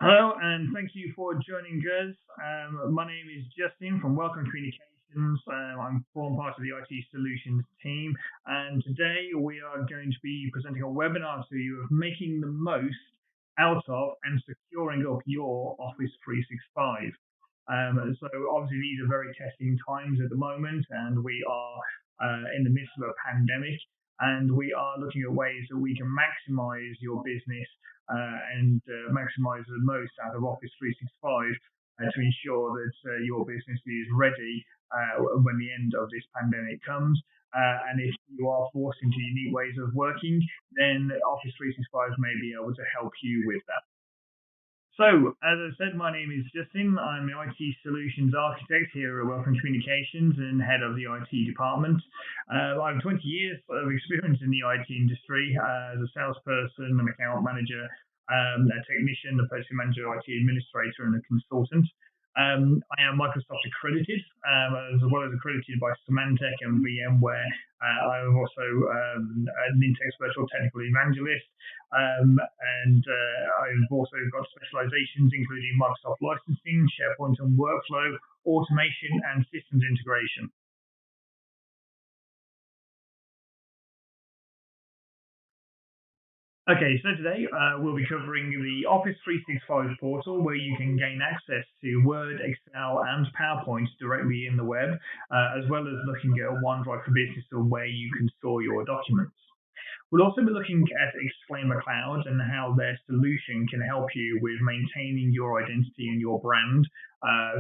Hello, and thank you for joining us. My name is Justin from Welcome Communications. I'm form part of the IT Solutions team, and today we are going to be presenting a webinar to you of making the most out of and securing up your Office 365. So obviously these are very testing times at the moment, and we are in the midst of a pandemic, and we are looking at ways that we can maximize your business and maximize the most out of Office 365 to ensure that your business is ready when the end of this pandemic comes. And if you are forced into unique ways of working, then Office 365 may be able to help you with that. So, as I said, my name is Justin. I'm the IT Solutions Architect here at Welcome Communications and head of the IT department. I have 20 years of experience in the IT industry as a salesperson, an account manager, a technician, a project manager, IT administrator, and a consultant. I am Microsoft accredited, as well as accredited by Symantec and VMware. I'm also an Intex Virtual Technical Evangelist, and I've also got specializations including Microsoft licensing, SharePoint and workflow, automation, and systems integration. Okay, so today we'll be covering the Office 365 portal where you can gain access to Word, Excel, and PowerPoint directly in the web, as well as looking at OneDrive for Business where you can store your documents. We'll also be looking at Exclaimer Cloud and how their solution can help you with maintaining your identity and your brand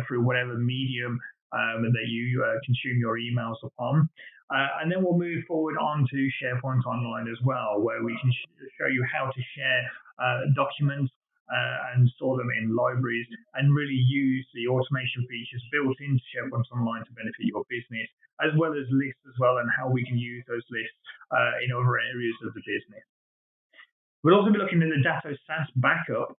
through whatever medium that you consume your emails upon. And then we'll move forward on to SharePoint Online as well, where we can show you how to share documents and store them in libraries and really use the automation features built into SharePoint Online to benefit your business, as well as lists as well, and how we can use those lists in other areas of the business. We'll also be looking at the Datto SAAS backup.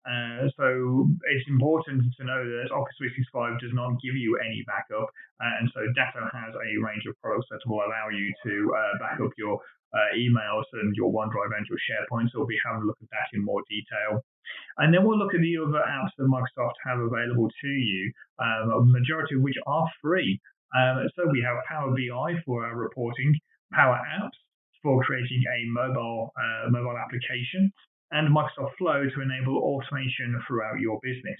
So it's important to know that Office 365 does not give you any backup. And so Datto has a range of products that will allow you to back up your emails and your OneDrive and your SharePoint. So we'll be having a look at that in more detail. And then we'll look at the other apps that Microsoft have available to you, a majority of which are free. So we have Power BI for our reporting, PowerApps for creating a mobile application, and Microsoft Flow to enable automation throughout your business.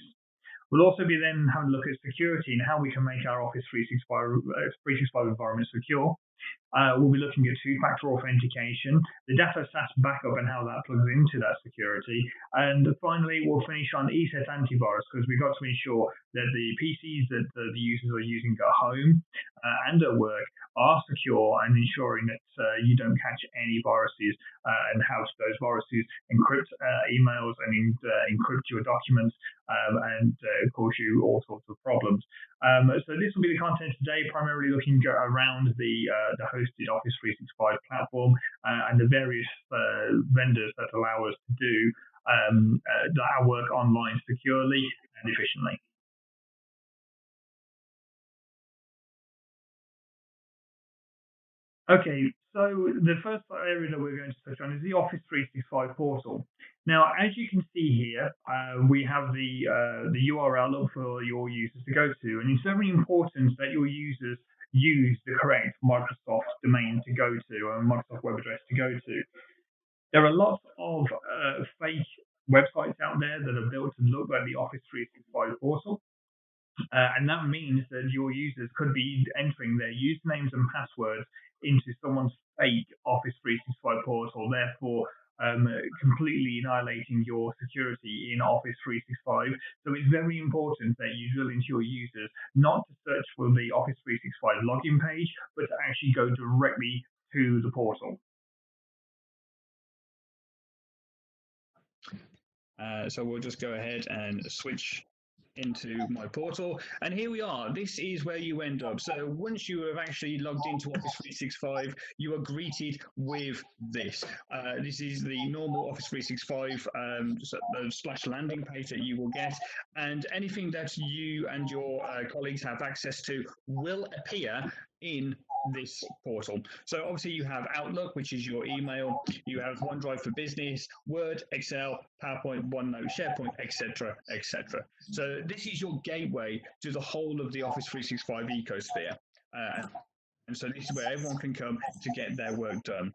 We'll also be then having a look at security and how we can make our Office 365 environment secure. We'll be looking at two-factor authentication, the Datto SAAS backup and how that plugs into that security. And finally, we'll finish on ESET antivirus because we've got to ensure that the PCs that the users are using at home and at work are secure and ensuring that you don't catch any viruses and how those viruses encrypt emails and encrypt your documents and cause you all sorts of problems. So this will be the content today, primarily looking around the hosted Office 365 platform and the various vendors that allow us to do our work online securely and efficiently. Okay, so the first area that we're going to touch on is the Office 365 portal. Now, as you can see here, we have the URL for your users to go to, and it's very important that your users use the correct Microsoft domain to go to, or Microsoft web address to go to. There are lots of fake websites out there that are built to look like the Office 365 portal. And that means that your users could be entering their usernames and passwords into someone's fake Office 365 portal, therefore completely annihilating your security in Office 365. So it's very important that you drill into your users not to search for the Office 365 login page, but to actually go directly to the portal. So we'll just go ahead and switch into my portal, and here we are. This is where you end up. So once you have actually logged into Office 365, you are greeted with this. This is the normal Office 365 splash landing page that you will get, and anything that you and your colleagues have access to will appear in this portal. So obviously you have Outlook, which is your email, you have OneDrive for Business, Word, Excel, PowerPoint, OneNote, SharePoint, etc., etc. So this is your gateway to the whole of the Office 365 ecosphere. And so this is where everyone can come to get their work done.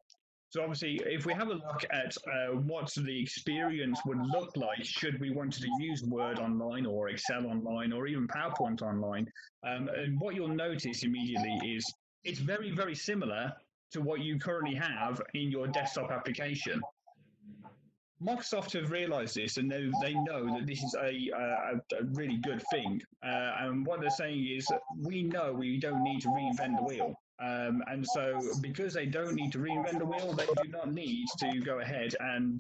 So obviously, if we have a look at what the experience would look like should we wanted to use Word online or Excel online or even PowerPoint online, and what you'll notice immediately is it's very, very similar to what you currently have in your desktop application. Microsoft have realized this, and they know that this is a really good thing. And what they're saying is that we know we don't need to reinvent the wheel. And so because they don't need to reinvent the wheel, they do not need to go ahead and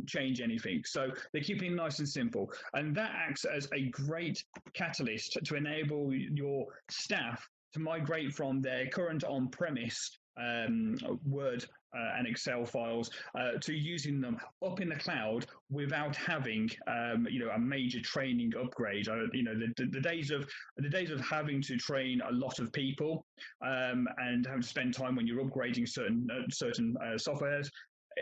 change anything. So they're keeping it nice and simple. And that acts as a great catalyst to enable your staff to migrate from their current on-premise Word and Excel files to using them up in the cloud without having a major training upgrade. The days of having to train a lot of people and having to spend time when you're upgrading certain softwares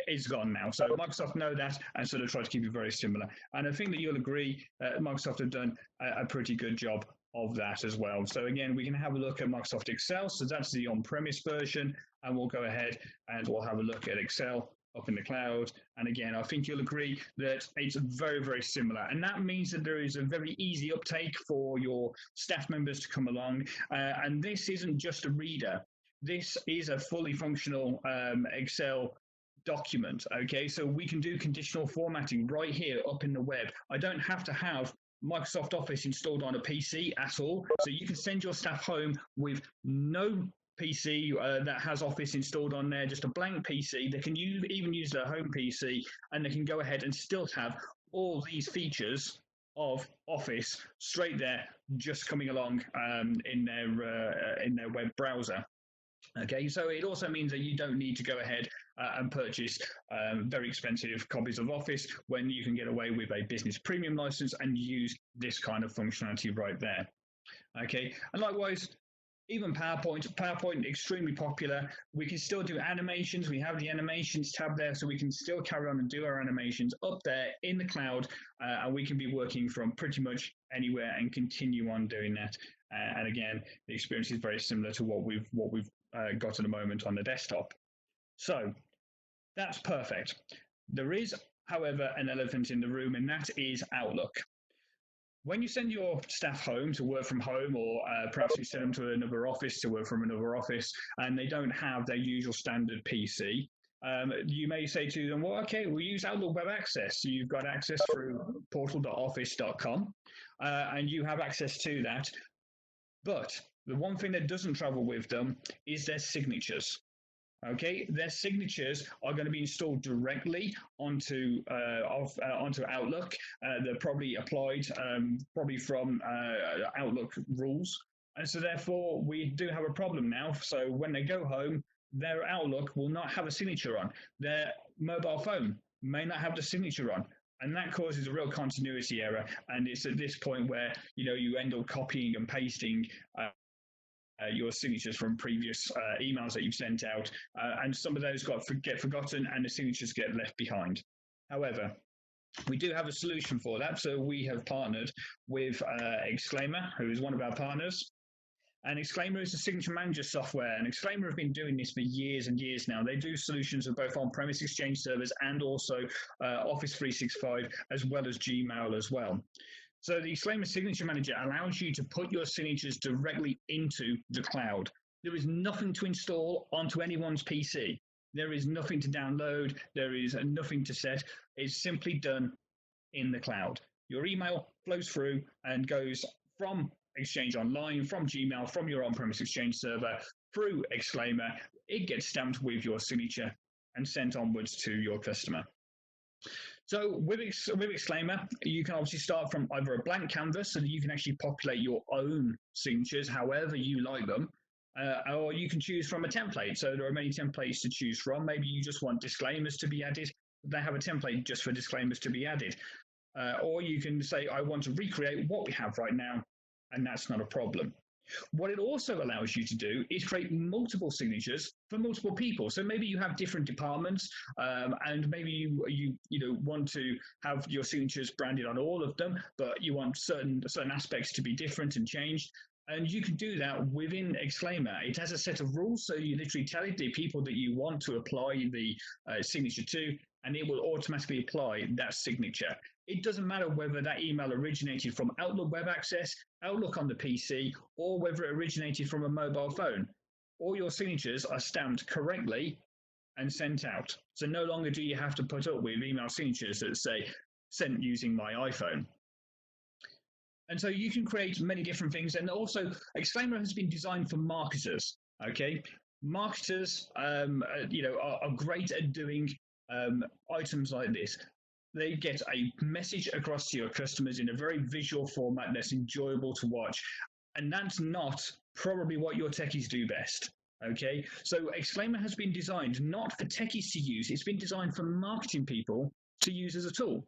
is gone now. So Microsoft know that, and so they try to keep it very similar. And I think that you'll agree Microsoft have done a pretty good job of that as well. So again, we can have a look at Microsoft Excel. So that's the on-premise version, and we'll go ahead and we'll have a look at Excel up in the cloud. And again, I think you'll agree that it's very, very similar. And that means that there is a very easy uptake for your staff members to come along. And this isn't just a reader. This is a fully functional Excel document. Okay, so we can do conditional formatting right here up in the web. I don't have to have Microsoft Office installed on a PC at all. So you can send your staff home with no PC that has Office installed on there, just a blank PC. They can even use their home PC, and they can go ahead and still have all these features of Office straight there, just coming along in their web browser. Okay, so it also means that you don't need to go ahead and purchase very expensive copies of Office when you can get away with a business premium license and use this kind of functionality right there. Okay, and likewise, even PowerPoint, extremely popular. We can still do animations. We have the animations tab there, so we can still carry on and do our animations up there in the cloud, and we can be working from pretty much anywhere and continue on doing that. And again, the experience is very similar to what we've got at the moment on the desktop. So that's perfect. There is, however, an elephant in the room, and that is Outlook. When you send your staff home to work from home, or perhaps you send them to another office to work from another office, and they don't have their usual standard PC, you may say to them, well, okay, we'll use Outlook Web Access. So you've got access through portal.office.com, and you have access to that. But the one thing that doesn't travel with them is their signatures. Okay, their signatures are going to be installed directly onto Outlook. They're probably applied probably from Outlook rules, and so therefore we do have a problem now. So when they go home, their Outlook will not have a signature on. Their mobile phone may not have the signature on. And that causes a real continuity error. And it's at this point where you end up copying and pasting your signatures from previous emails that you've sent out, and some of those get forgotten and the signatures get left behind. However, we do have a solution for that. So we have partnered with Exclaimer, who is one of our partners. And Exclaimer is a signature manager software, and Exclaimer have been doing this for years and years now. They do solutions of both on-premise Exchange servers and also Office 365, as well as Gmail as well. So the Exclaimer Signature Manager allows you to put your signatures directly into the cloud. There is nothing to install onto anyone's PC. There is nothing to download. There is nothing to set. It's simply done in the cloud. Your email flows through and goes from Exchange Online, from Gmail, from your on-premise Exchange server, through Exclaimer. It gets stamped with your signature and sent onwards to your customer. So with Exclaimer, you can obviously start from either a blank canvas so that you can actually populate your own signatures however you like them, or you can choose from a template. So there are many templates to choose from. Maybe you just want disclaimers to be added. They have a template just for disclaimers to be added. Or you can say, I want to recreate what we have right now, and that's not a problem. What it also allows you to do is create multiple signatures for multiple people. So maybe you have different departments, and maybe you want to have your signatures branded on all of them, but you want certain aspects to be different and changed. And you can do that within Exclaimer. It has a set of rules, so you literally tell it the people that you want to apply the signature to, and it will automatically apply that signature. It doesn't matter whether that email originated from Outlook Web Access, Outlook on the PC, or whether it originated from a mobile phone. All your signatures are stamped correctly and sent out. So no longer do you have to put up with email signatures that say, sent using my iPhone. And so you can create many different things. And also, Exclaimer has been designed for marketers. Okay, marketers, are great at doing items like this. They get a message across to your customers in a very visual format that's enjoyable to watch, and that's not probably what your techies do best. Okay, so Exclaimer has been designed not for techies to use; it's been designed for marketing people to use as a tool,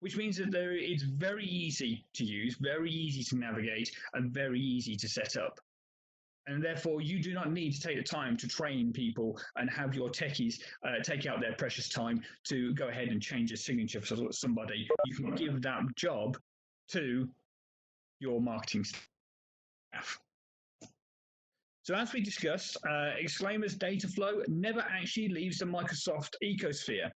which means that it's very easy to use, very easy to navigate, and very easy to set up. And therefore, you do not need to take the time to train people and have your techies take out their precious time to go ahead and change a signature for somebody. You can give that job to your marketing staff. So as we discussed, Exclaimer's data flow never actually leaves the Microsoft ecosphere.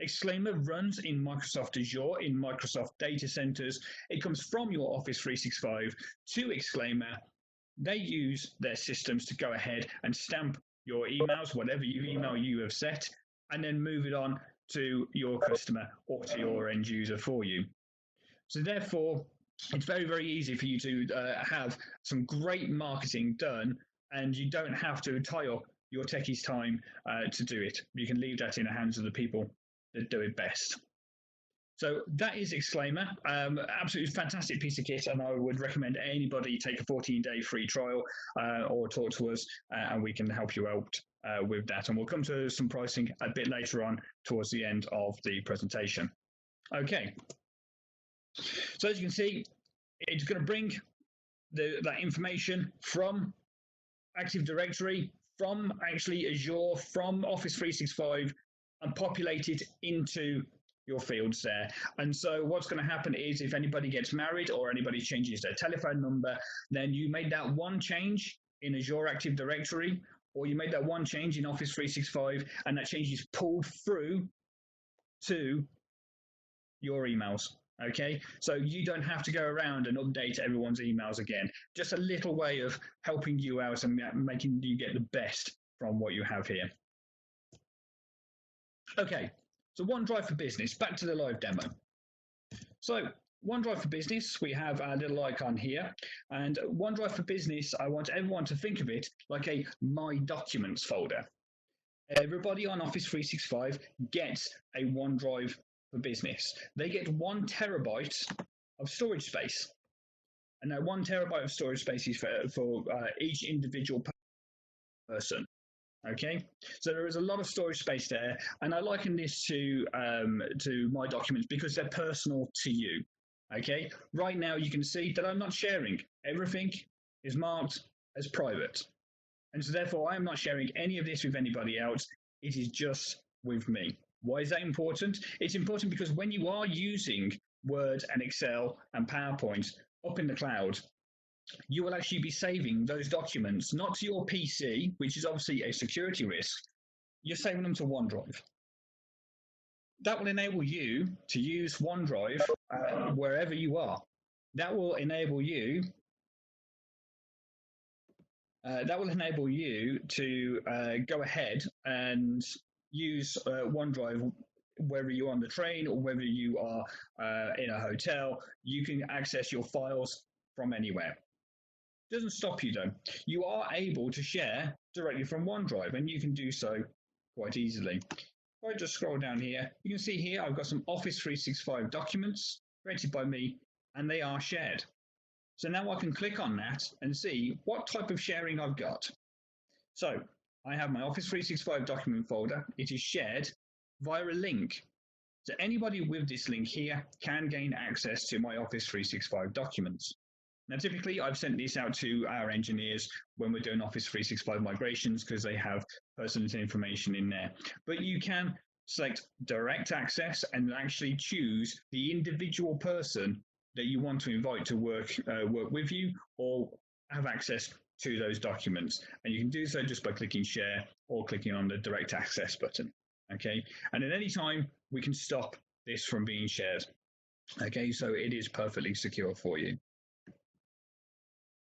Exclaimer runs in Microsoft Azure, in Microsoft data centers. It comes from your Office 365 to Exclaimer. They use their systems to go ahead and stamp your emails, whatever email you have set, and then move it on to your customer or to your end user for you. So therefore, it's very, very easy for you to have some great marketing done, and you don't have to tie up your techies' time to do it. You can leave that in the hands of the people that do it best. So that is Exclaimer. Absolutely fantastic piece of kit, and I would recommend anybody take a 14-day free trial or talk to us, and we can help you out with that. And we'll come to some pricing a bit later on towards the end of the presentation. Okay. So as you can see, it's going to bring that information from Active Directory, from actually Azure, from Office 365, and populate it into your fields there. And so what's going to happen is if anybody gets married or anybody changes their telephone number, then you made that one change in Azure Active Directory, or you made that one change in Office 365, and that change is pulled through to your emails. Okay, so you don't have to go around and update everyone's emails again. Just a little way of helping you out and making you get the best from what you have here. Okay, so OneDrive for Business, back to the live demo. So OneDrive for Business, we have our little icon here, and OneDrive for Business, I want everyone to think of it like a My Documents folder. Everybody on Office 365 gets a OneDrive for Business. They get 1 terabyte of storage space. And that 1 terabyte of storage space is for each individual person. Okay, so there is a lot of storage space there, and I liken this to My Documents because they're personal to you. Okay, right now you can see that I'm not sharing. Everything is marked as private, and so therefore I am not sharing any of this with anybody else. It is just with me. Why is that important? It's important because when you are using Word and Excel and PowerPoint up in the cloud, you will actually be saving those documents, not to your PC, which is obviously a security risk. You're saving them to OneDrive. That will enable you to use OneDrive wherever you are. That will enable you to go ahead and use OneDrive whether you're on the train or whether you are in a hotel. You can access your files from anywhere. Doesn't stop you though. You are able to share directly from OneDrive, and you can do so quite easily. If I just scroll down here, you can see here I've got some Office 365 documents created by me, and they are shared. So now I can click on that and see what type of sharing I've got. So I have my Office 365 document folder. It is shared via a link. So anybody with this link here can gain access to my Office 365 documents. Now, typically, I've sent this out to our engineers when we're doing Office 365 migrations because they have personal information in there. But you can select direct access and actually choose the individual person that you want to invite to work with you or have access to those documents. And you can do so just by clicking share or clicking on the direct access button. Okay. And at any time, we can stop this from being shared. Okay. So it is perfectly secure for you.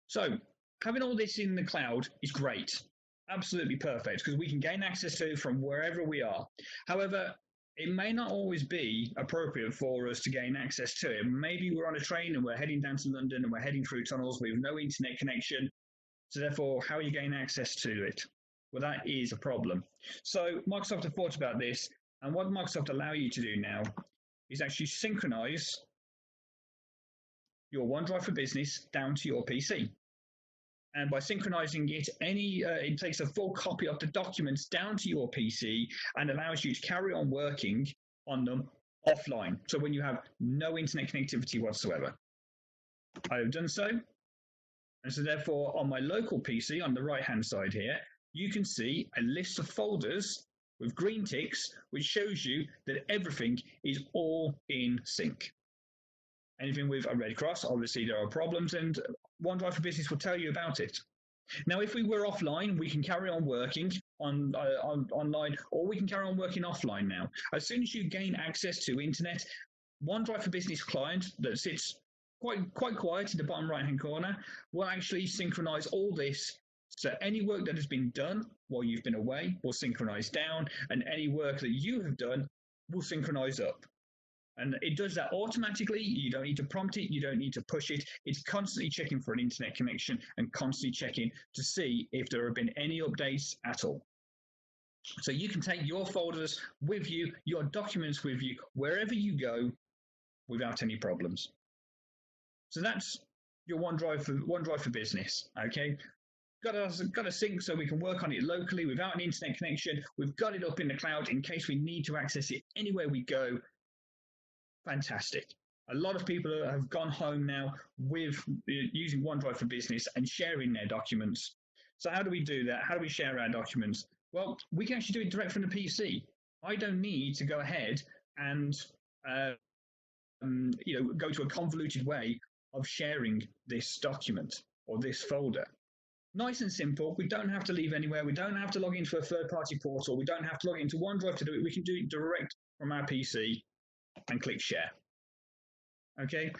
So having all this in the cloud is great, absolutely perfect, because we can gain access to it from wherever we are. However, it may not always be appropriate for us to gain access to it. Maybe we're on a train and we're heading down to London and we're heading through tunnels with no internet connection. So therefore, how are you gaining access to it? Well, that is a problem. So Microsoft have thought about this, and what Microsoft allow you to do now is actually synchronize your OneDrive for Business down to your PC. And by synchronizing it, it takes a full copy of the documents down to your PC and allows you to carry on working on them offline. So when you have no internet connectivity whatsoever. I have done so. And so therefore, on my local PC, on the right-hand side here, you can see a list of folders with green ticks, which shows you that everything is all in sync. Anything with a red cross, obviously there are problems, and OneDrive for Business will tell you about it. Now, if we were offline, we can carry on working online, or we can carry on working offline now. As soon as you gain access to internet, OneDrive for Business client that sits quite quiet in the bottom right-hand corner will actually synchronize all this. So any work that has been done while you've been away will synchronize down, and any work that you have done will synchronize up. And it does that automatically. You don't need to prompt it. You don't need to push it. It's constantly checking for an internet connection and constantly checking to see if there have been any updates at all. So you can take your folders with you, your documents with you, wherever you go without any problems. So that's your OneDrive for Business, okay? Got a sync so we can work on it locally without an internet connection. We've got it up in the cloud in case we need to access it anywhere we go. Fantastic. A lot of people have gone home now with using OneDrive for Business and sharing their documents. So how do we do that? How do we share our documents? Well, we can actually do it direct from the PC. I don't need to go ahead and go to a convoluted way of sharing this document or this folder. Nice and simple. We don't have to leave anywhere. We don't have to log into a third-party portal. We don't have to log into OneDrive to do it. We can do it direct from our PC and click share. Okay,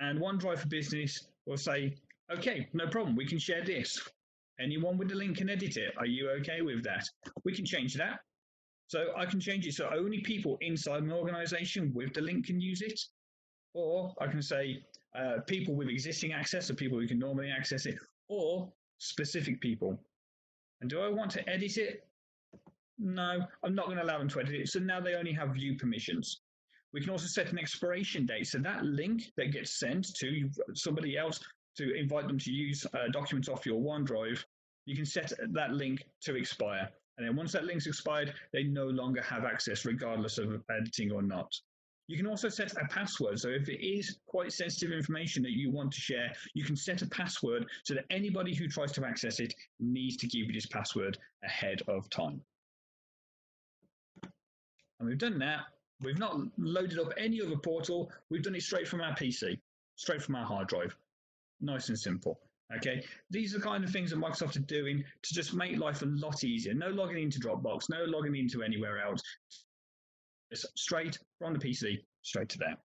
and OneDrive for Business will say, okay, no problem, we can share this. Anyone with the link can edit it. Are you okay with that? We can change that. So I can change it so only people inside an organization with the link can use it. Or I can say people with existing access, or people who can normally access it, or specific people. And do I want to edit it? No, I'm not going to allow them to edit it. So now they only have view permissions. We can also set an expiration date. So that link that gets sent to somebody else to invite them to use documents off your OneDrive, you can set that link to expire. And then once that link's expired, they no longer have access regardless of editing or not. You can also set a password. So if it is quite sensitive information that you want to share, you can set a password so that anybody who tries to access it needs to give you this password ahead of time. And we've done that. We've not loaded up any other portal. We've done it straight from our PC, straight from our hard drive. Nice and simple. Okay, these are the kind of things that Microsoft are doing to just make life a lot easier. No logging into Dropbox, no logging into anywhere else. It's straight from the PC, straight to there.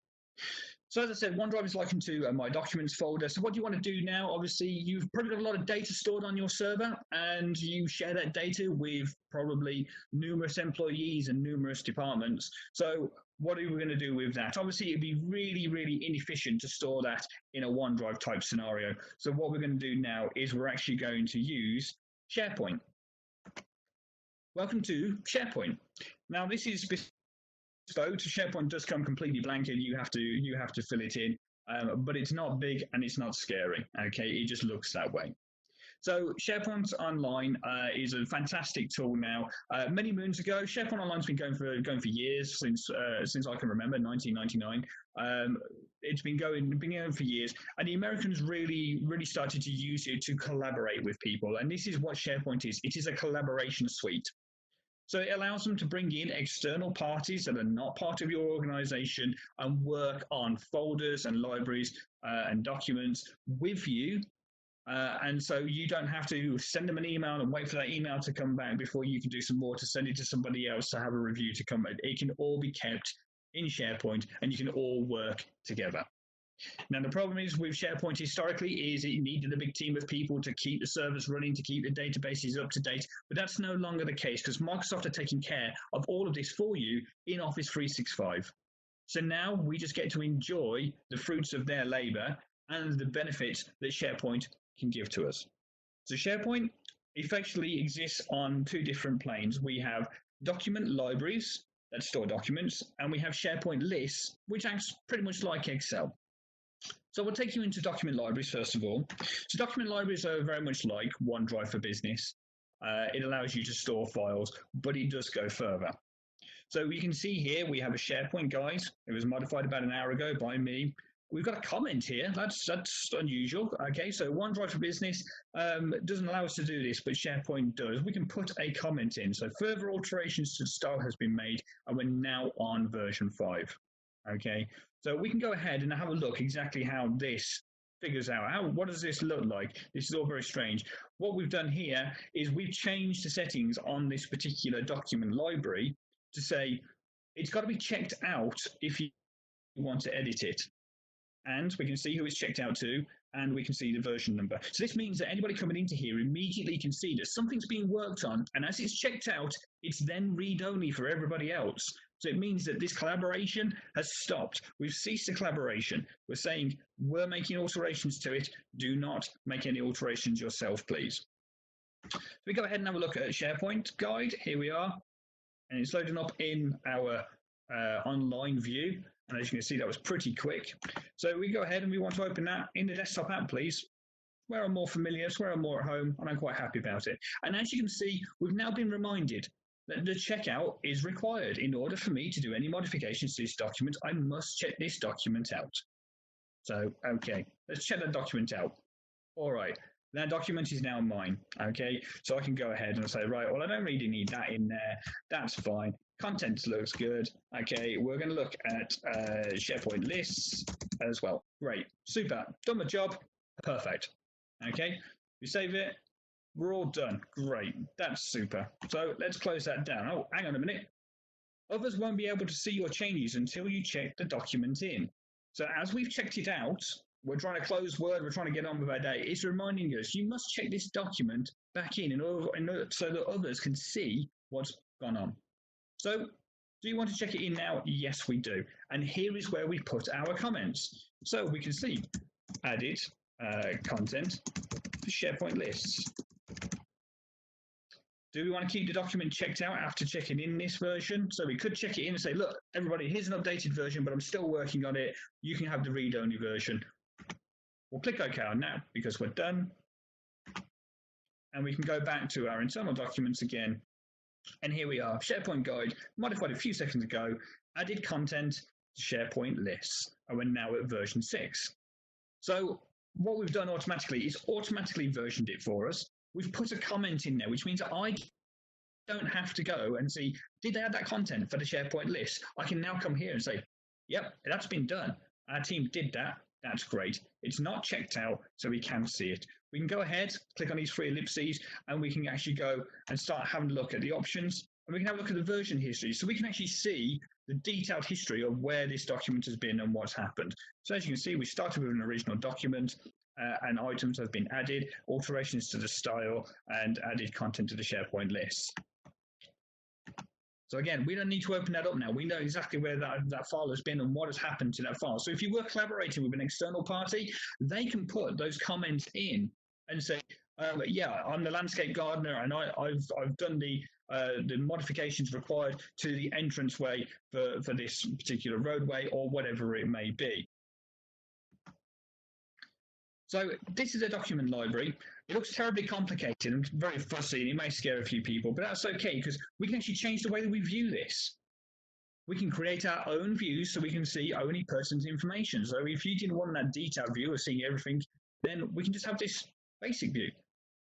So as I said, OneDrive is likened to my documents folder. So what do you want to do now? Obviously, you've probably got a lot of data stored on your server, and you share that data with probably numerous employees and numerous departments. So what are we going to do with that? Obviously, it'd be really, really inefficient to store that in a OneDrive type scenario. So what we're going to do now is we're actually going to use Sharepoint. Welcome to Sharepoint. Now, this is bespoke. Sharepoint does come completely blank, and you have to fill it in, but it's not big and it's not scary. Okay, it just looks that way. So SharePoint Online is a fantastic tool now. Many moons ago, SharePoint Online's been going for years, since I can remember, 1999. It's been going for years, and the Americans really started to use it to collaborate with people. And this is what SharePoint is. It is a collaboration suite. So it allows them to bring in external parties that are not part of your organization and work on folders and libraries and documents with you. And so you don't have to send them an email and wait for that email to come back before you can do some more to send it to somebody else to have a review to come. It can all be kept in SharePoint and you can all work together. Now, the problem is with SharePoint historically is it needed a big team of people to keep the servers running, to keep the databases up to date, but that's no longer the case because Microsoft are taking care of all of this for you in Office 365. So now we just get to enjoy the fruits of their labor and the benefits that SharePoint can give to us. So SharePoint effectively exists on two different planes. We have document libraries that store documents, and we have SharePoint lists, which acts pretty much like Excel. So we'll take you into document libraries first of all. So document libraries are very much like OneDrive for Business. It allows you to store files, but it does go further. So you can see here we have a SharePoint guide. It was modified about an hour ago by me. We've got a comment here. That's unusual. Okay, so OneDrive for Business doesn't allow us to do this, but SharePoint does. We can put a comment in. So further alterations to the style has been made, and we're now on version 5. Okay, so we can go ahead and have a look exactly how this figures out. What does this look like? This is all very strange. What we've done here is we've changed the settings on this particular document library to say it's got to be checked out if you want to edit it. And we can see who it's checked out to, and we can see the version number. So this means that anybody coming into here immediately can see that something's being worked on, and as it's checked out, it's then read-only for everybody else. So it means that this collaboration has stopped. We've ceased the collaboration. We're saying we're making alterations to it. Do not make any alterations yourself, please. So we go ahead and have a look at SharePoint guide. Here we are, and it's loading up in our online view. And as you can see, that was pretty quick. So we go ahead and we want to open that in the desktop app, please. Where I'm more familiar, it's where I'm more at home, and I'm quite happy about it. And as you can see, we've now been reminded that the checkout is required. In order for me to do any modifications to this document, I must check this document out. So, okay, let's check that document out. All right, that document is now mine, okay? So I can go ahead and say, right, well, I don't really need that in there. That's fine. Content looks good. Okay, we're going to look at SharePoint lists as well. Great, super, done my job, perfect. Okay, we save it, we're all done. Great, that's super. So let's close that down. Oh, hang on a minute. Others won't be able to see your changes until you check the document in. So as we've checked it out, we're trying to close Word, we're trying to get on with our day. It's reminding us, you must check this document back in order so that others can see what's gone on. So do you want to check it in now? Yes, we do. And here is where we put our comments. So we can see added content for SharePoint lists. Do we want to keep the document checked out after checking in this version? So we could check it in and say, look, everybody, here's an updated version, but I'm still working on it. You can have the read-only version. We'll click OK on that because we're done. And we can go back to our internal documents again. And here we are, SharePoint guide, modified a few seconds ago, added content to SharePoint lists, and we're now at version 6. So what we've done automatically is automatically versioned it for us. We've put a comment in there, which means that I don't have to go and see, did they add that content for the SharePoint list? I can now come here and say, yep, that's been done. Our team did that. That's great. It's not checked out, so we can see it. We can go ahead, click on these 3 ellipses, and we can actually go and start having a look at the options, and we can have a look at the version history. So we can actually see the detailed history of where this document has been and what's happened. So as you can see, we started with an original document, and items have been added, alterations to the style, and added content to the SharePoint list. So again, we don't need to open that up now. We know exactly where that file has been and what has happened to that file. So if you were collaborating with an external party, they can put those comments in and say, yeah, I'm the landscape gardener and I've done the modifications required to the entranceway for this particular roadway or whatever it may be. So this is a document library. It looks terribly complicated and very fussy, and it may scare a few people, but that's okay because we can actually change the way that we view this. We can create our own views so we can see only person's information. So if you didn't want that detailed view of seeing everything, then we can just have this basic view.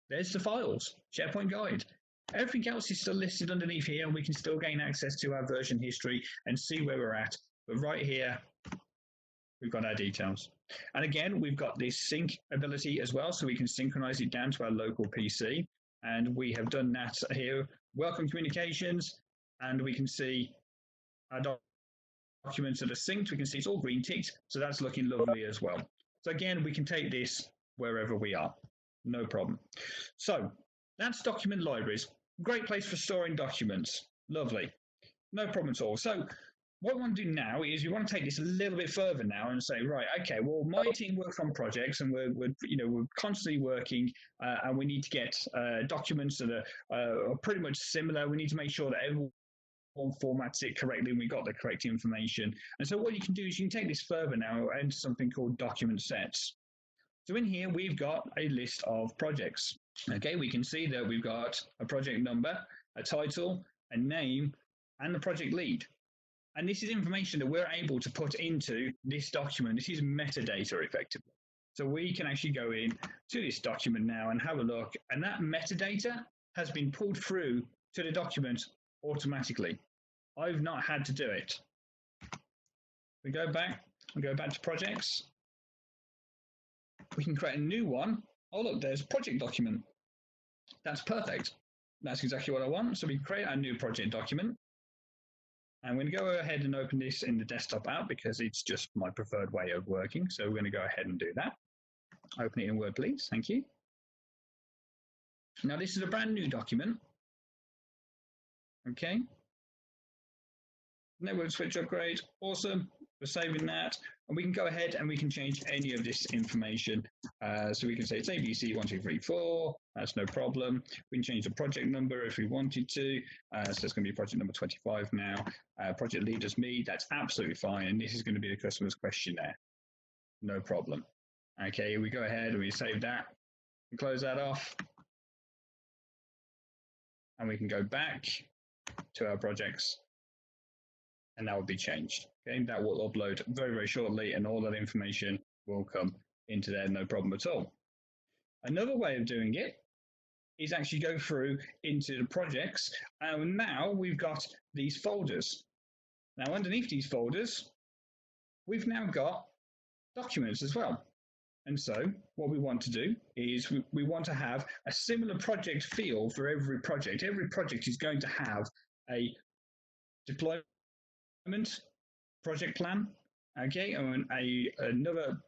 There's the files, SharePoint guide. Everything else is still listed underneath here, and we can still gain access to our version history and see where we're at. But right here, we've got our details. And again, we've got this sync ability as well, so we can synchronize it down to our local PC. And we have done that here. Welcome communications, and we can see our documents that are synced. We can see it's all green ticked, so that's looking lovely as well. So again, we can take this wherever we are, no problem. So that's document libraries. Great place for storing documents. Lovely, no problem at all. So what we want to do now is we want to take this a little bit further now and say, right, okay, well, my team works on projects and we're constantly working and we need to get documents that are pretty much similar. We need to make sure that everyone formats it correctly and we got the correct information. And so what you can do is you can take this further now into something called document sets. So in here, we've got a list of projects. Okay, we can see that we've got a project number, a title, a name, and the project lead. And this is information that we're able to put into this document. This is metadata effectively. So we can actually go in to this document now and have a look. And that metadata has been pulled through to the document automatically. I've not had to do it. We go back to projects. We can create a new one. Oh, look, there's a project document. That's perfect. That's exactly what I want. So we can create a new project document. I'm going to go ahead and open this in the desktop app because it's just my preferred way of working. So we're going to go ahead and do that. Open it in Word, please. Thank you. Now, this is a brand new document. Okay. Network switch upgrade. Awesome. We're saving that. And we can go ahead and we can change any of this information. So we can say it's ABC1234. That's no problem. We can change the project number if we wanted to. So it's going to be project number 25 now. Project lead is me. That's absolutely fine. And this is going to be the customer's questionnaire. No problem. Okay, we go ahead and we save that and close that off. And we can go back to our projects. And that will be changed. Okay, that will upload very, very shortly, and all that information will come into there, no problem at all. Another way of doing it is actually go through into the projects, and now we've got these folders. Now, underneath these folders, we've now got documents as well. And so what we want to do is we want to have a similar project feel for every project. Every project is going to have a deployment project plan, okay, and another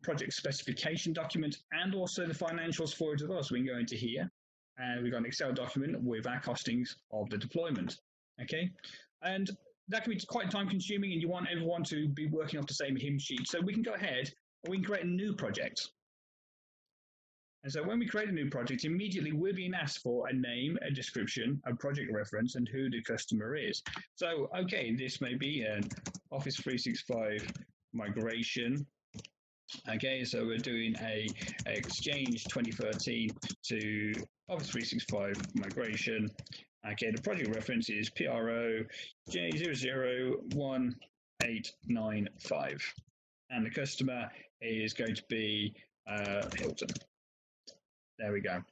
project specification document, and also the financials for it as well. So we can go into here, and we've got an Excel document with our costings of the deployment, okay, and that can be quite time consuming, and you want everyone to be working off the same hymn sheet. So we can go ahead and we can create a new project. And so when we create a new project, immediately we're being asked for a name, a description, a project reference, and who the customer is. So, okay, this may be an Office 365 migration. Okay, so we're doing a Exchange 2013 to Office 365 migration. Okay, the project reference is PRO J001895. And the customer is going to be Hilton. There we go.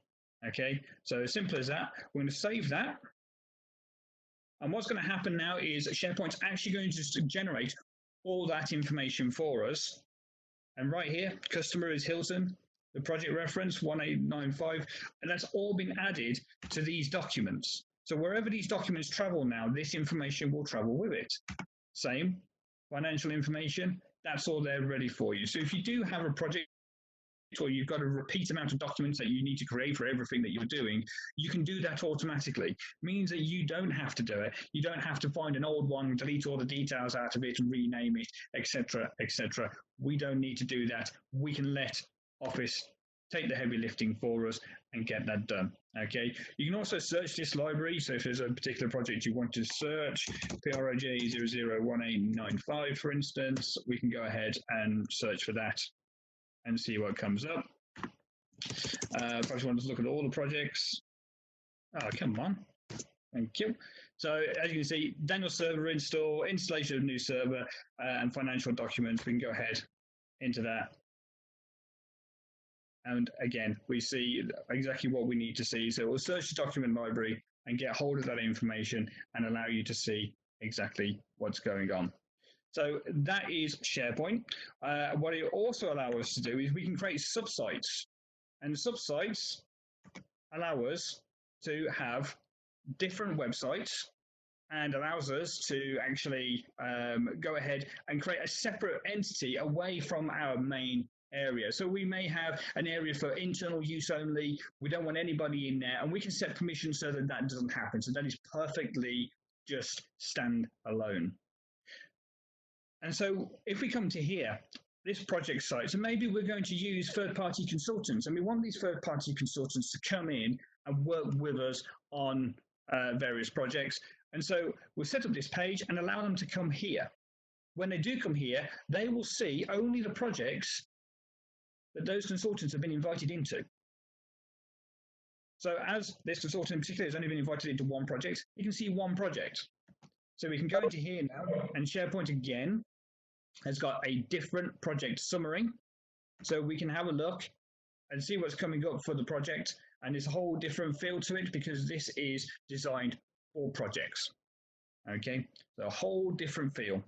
Okay, so as simple as that. We're going to save that. And what's going to happen now is SharePoint's actually going to generate all that information for us. And right here, customer is Hilton, the project reference 1895, and that's all been added to these documents. So wherever these documents travel now, this information will travel with it. Same, financial information, that's all there ready for you. So if you do have a project or you've got a repeat amount of documents that you need to create for everything that you're doing, you can do that automatically. It means that you don't have to do it. You don't have to find an old one, delete all the details out of it and rename it, etc., etc. We don't need to do that. We can let Office take the heavy lifting for us and get that done. Okay. You can also search this library. So if there's a particular project you want to search, PROJ001895, for instance, we can go ahead and search for that and see what comes up. Perhaps you want to look at all the projects. Oh, come on. Thank you. So as you can see, Daniel server install, installation of new server, and financial documents. We can go ahead into that. And again, we see exactly what we need to see. So we'll search the document library and get hold of that information and allow you to see exactly what's going on. So that is SharePoint. What it also allows us to do is we can create subsites. And subsites allow us to have different websites and allows us to actually go ahead and create a separate entity away from our main area. So we may have an area for internal use only. We don't want anybody in there, and we can set permissions so that that doesn't happen. So that is perfectly just stand alone. And so if we come to here, this project site, so maybe we're going to use third-party consultants, and we want these third-party consultants to come in and work with us on various projects. And so we'll set up this page and allow them to come here. When they do come here, they will see only the projects that those consultants have been invited into. So as this consultant in particular has only been invited into one project, you can see one project. So we can go into here now, and SharePoint again has got a different project summary. So we can have a look and see what's coming up for the project. And there's a whole different feel to it because this is designed for projects. Okay, so a whole different feel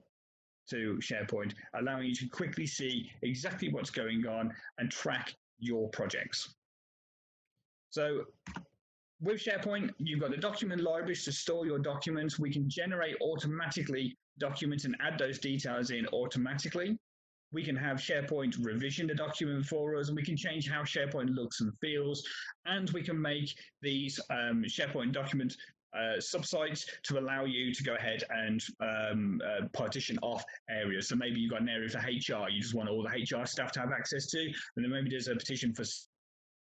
to SharePoint, allowing you to quickly see exactly what's going on and track your projects. So with SharePoint, you've got the document libraries to store your documents. We can generate automatically documents and add those details in automatically. We can have SharePoint revision the document for us, and we can change how SharePoint looks and feels, and we can make these SharePoint document subsites to allow you to go ahead and partition off areas. So maybe you've got an area for HR, you just want all the HR staff to have access to, and then maybe there's a petition for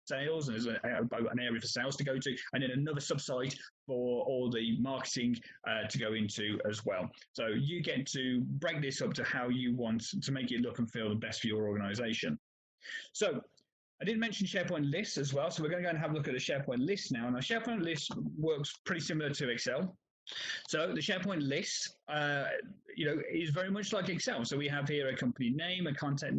sales, and there's an area for sales to go to, and then another subsite for all the marketing to go into as well. So you get to break this up to how you want to make it look and feel the best for your organization. So I did mention SharePoint lists as well, so we're going to go and have a look at the SharePoint list now. Now, SharePoint list works pretty similar to Excel. So the SharePoint list, is very much like Excel. So we have here a company name, a contact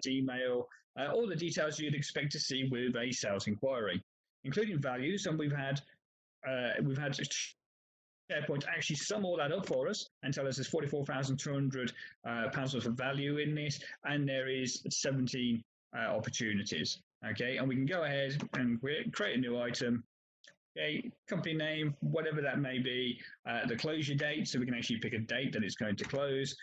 email, all the details you'd expect to see with a sales inquiry, including values. And we've had SharePoint actually sum all that up for us and tell us there's £44,200 worth of value in this, and there is 17 opportunities. Okay, and we can go ahead and create a new item. Okay, company name, whatever that may be, the closure date, so we can actually pick a date that it's going to close.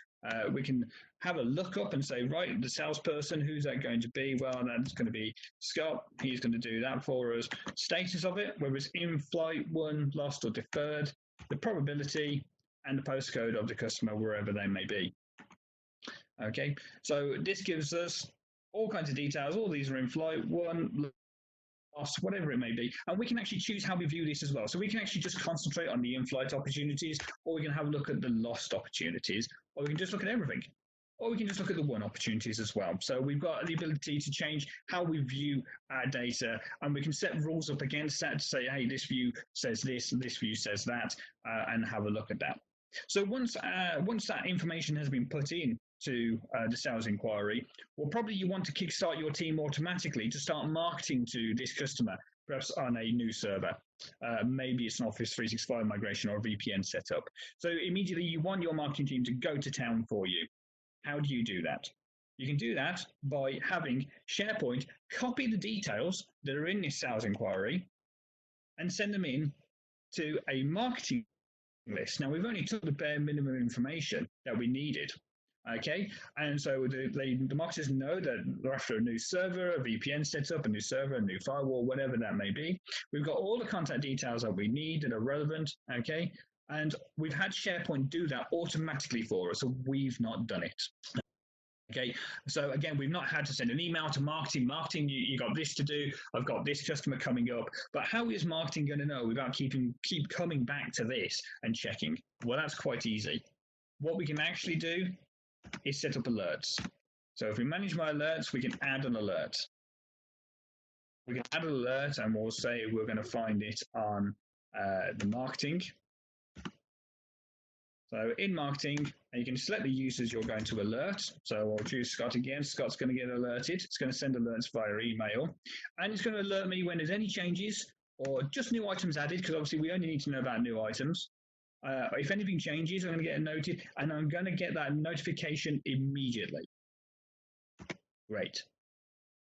We can have a look up and say, right, the salesperson, who's that going to be? Well, that's going to be Scott. He's going to do that for us. Status of it, whether it's in flight, won, lost, or deferred, the probability, and the postcode of the customer, wherever they may be. Okay, so this gives us all kinds of details. All these are in flight, won, lost, whatever it may be. And we can actually choose how we view this as well. So we can actually just concentrate on the in-flight opportunities, or we can have a look at the lost opportunities, or we can just look at everything, or we can just look at the won opportunities as well. So we've got the ability to change how we view our data, and we can set rules up against that to say, hey, this view says this, and this view says that, and have a look at that. So once that information has been put in to the sales inquiry, well, probably you want to kickstart your team automatically to start marketing to this customer, perhaps on a new server. Maybe it's an Office 365 migration or a VPN setup. So immediately you want your marketing team to go to town for you. How do you do that? You can do that by having SharePoint copy the details that are in this sales inquiry and send them in to a marketing list. Now, we've only took the bare minimum information that we needed. Okay, and so the marketers know that they're after a new server, a VPN setup, a new server, a new firewall, whatever that may be. We've got all the contact details that we need that are relevant. Okay, and we've had SharePoint do that automatically for us, so we've not done it. Okay, so again, we've not had to send an email to marketing. Marketing, you got this to do. I've got this customer coming up. But how is marketing going to know without keep coming back to this and checking? Well, that's quite easy. What we can actually do is set up alerts. So if we manage my alerts, we can add an alert. We can add an alert, and we'll say we're going to find it on the marketing. So in marketing, you can select the users you're going to alert. So I'll choose Scott again. Scott's going to get alerted. It's going to send alerts via email. And it's going to alert me when there's any changes or just new items added, because obviously we only need to know about new items. If anything changes, I'm going to get a notice, and I'm going to get that notification immediately. Great.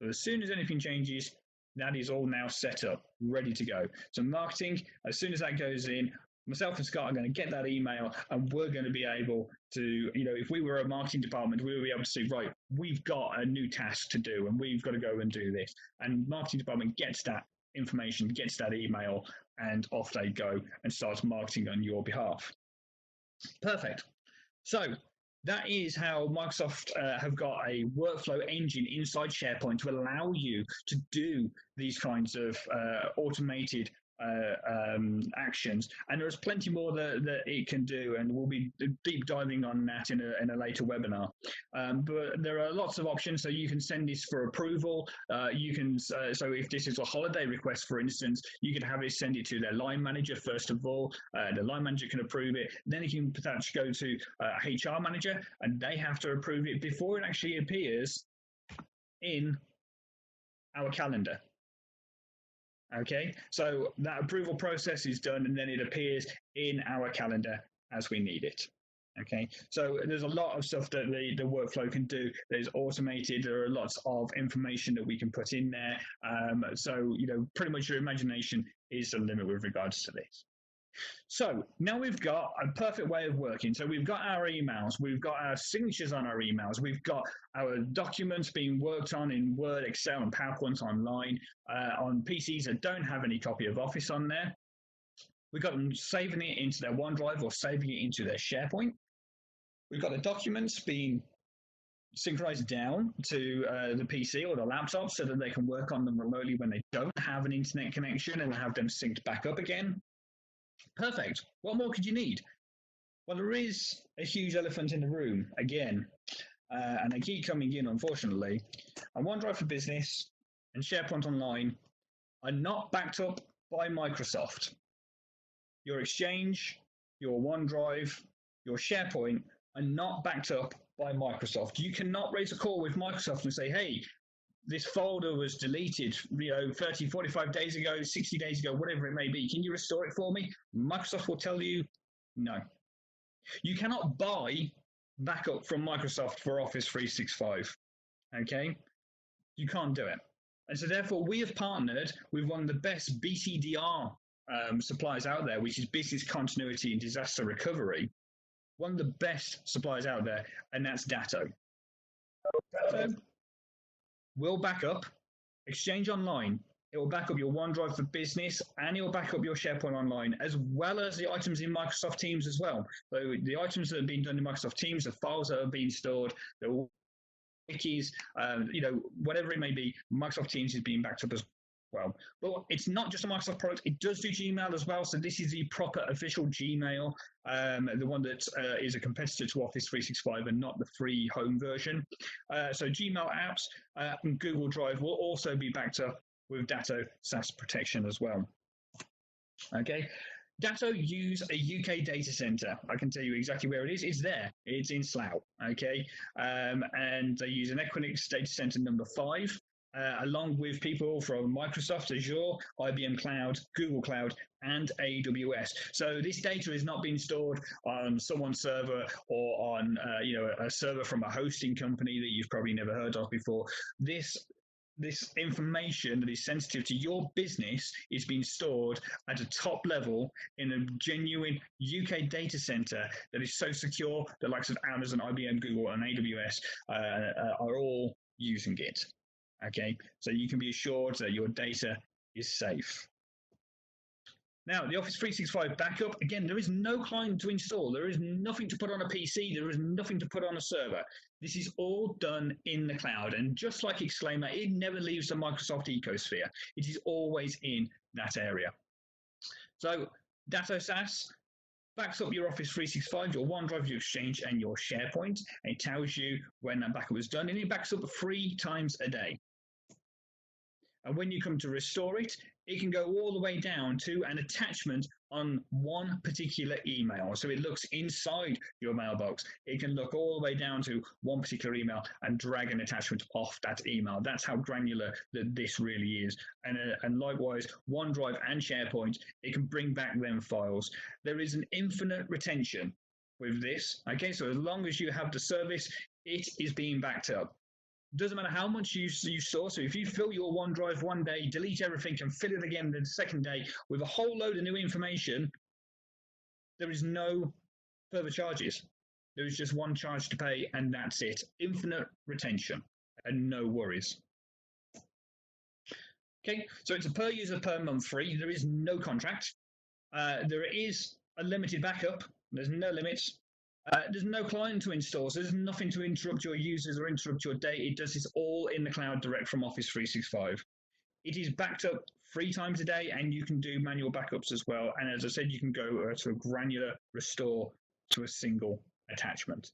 So as soon as anything changes, that is all now set up, ready to go. So marketing, as soon as that goes in, myself and Scott are going to get that email, and we're going to be able to, if we were a marketing department, we would be able to say, right, we've got a new task to do, and we've got to go and do this. And marketing department gets that information, gets that email, and off they go and starts marketing on your behalf. Perfect. So that is how Microsoft have got a workflow engine inside SharePoint to allow you to do these kinds of automated actions, and there's plenty more that it can do, and we'll be deep diving on that in a later webinar. But there are lots of options, so you can send this for approval. You can so if this is a holiday request, for instance, you can have it send it to their line manager first of all. The line manager can approve it, then it can potentially go to HR manager, and they have to approve it before it actually appears in our calendar. Okay, so that approval process is done, and then it appears in our calendar as we need it. Okay, so there's a lot of stuff that the workflow can do. There's automated. There are lots of information that we can put in there. So pretty much your imagination is the limit with regards to this. So now we've got a perfect way of working. So we've got our emails, we've got our signatures on our emails, we've got our documents being worked on in Word, Excel, and PowerPoint online on PCs that don't have any copy of Office on there. We've got them saving it into their OneDrive or saving it into their SharePoint. We've got the documents being synchronized down to the PC or the laptop so that they can work on them remotely when they don't have an internet connection, and have them synced back up again. Perfect. What more could you need? Well, there is a huge elephant in the room again, and they keep coming in, unfortunately. And OneDrive for Business and SharePoint Online are not backed up by Microsoft. Your Exchange, your OneDrive, your SharePoint are not backed up by Microsoft. You cannot raise a call with Microsoft and say, hey, this folder was deleted 30, 45 days ago, 60 days ago, whatever it may be. Can you restore it for me? Microsoft will tell you no. You cannot buy backup from Microsoft for Office 365. Okay? You can't do it. And so therefore we have partnered with one of the best BCDR suppliers out there, which is Business Continuity and Disaster Recovery. One of the best suppliers out there, and that's Datto. Datto will back up Exchange Online. It will back up your OneDrive for Business, and it will back up your SharePoint Online, as well as the items in Microsoft Teams as well. So the items that have been done in Microsoft Teams, the files that have been stored, the wikis, whatever it may be, Microsoft Teams is being backed up as well. But it's not just a Microsoft product. It does do Gmail as well. So this is the proper official Gmail, the one that is a competitor to Office 365 and not the free home version. So Gmail apps and Google Drive will also be backed up with Datto SAAS protection as well. Okay. Datto use a UK data center. I can tell you exactly where it is. It's there. It's in Slough. Okay. And they use an Equinix data center number 5. Along with people from Microsoft, Azure, IBM Cloud, Google Cloud, and AWS. So this data is not being stored on someone's server or on a server from a hosting company that you've probably never heard of before. This information that is sensitive to your business is being stored at a top level in a genuine UK data center that is so secure the likes of Amazon, IBM, Google, and AWS are all using it. Okay, so you can be assured that your data is safe. Now, the Office 365 backup, again, there is no client to install. There is nothing to put on a PC. There is nothing to put on a server. This is all done in the cloud. And just like Exclaimer, it never leaves the Microsoft ecosphere. It is always in that area. So, Datto SAAS, backs up your Office 365, your OneDrive, your Exchange, and your Sharepoint. And it tells you when that backup was done, and it backs up 3 times a day. And when you come to restore it, it can go all the way down to an attachment on one particular email. So it looks inside your mailbox. It can look all the way down to one particular email and drag an attachment off that email. That's how granular that this really is. And likewise, OneDrive and SharePoint, it can bring back them files. There is an infinite retention with this. Okay, so as long as you have the service, it is being backed up. Doesn't matter how much you store. So if you fill your OneDrive one day, delete everything and fill it again the second day with a whole load of new information, there is no further charges. There is just one charge to pay and that's it. Infinite retention and no worries. Okay, so it's a per user per month free. There is no contract. There is a limited backup. There's no limits. There's no client to install, so there's nothing to interrupt your users or interrupt your data. It does this all in the cloud direct from Office 365. It is backed up 3 times a day, and you can do manual backups as well. And as I said, you can go to a granular restore to a single attachment.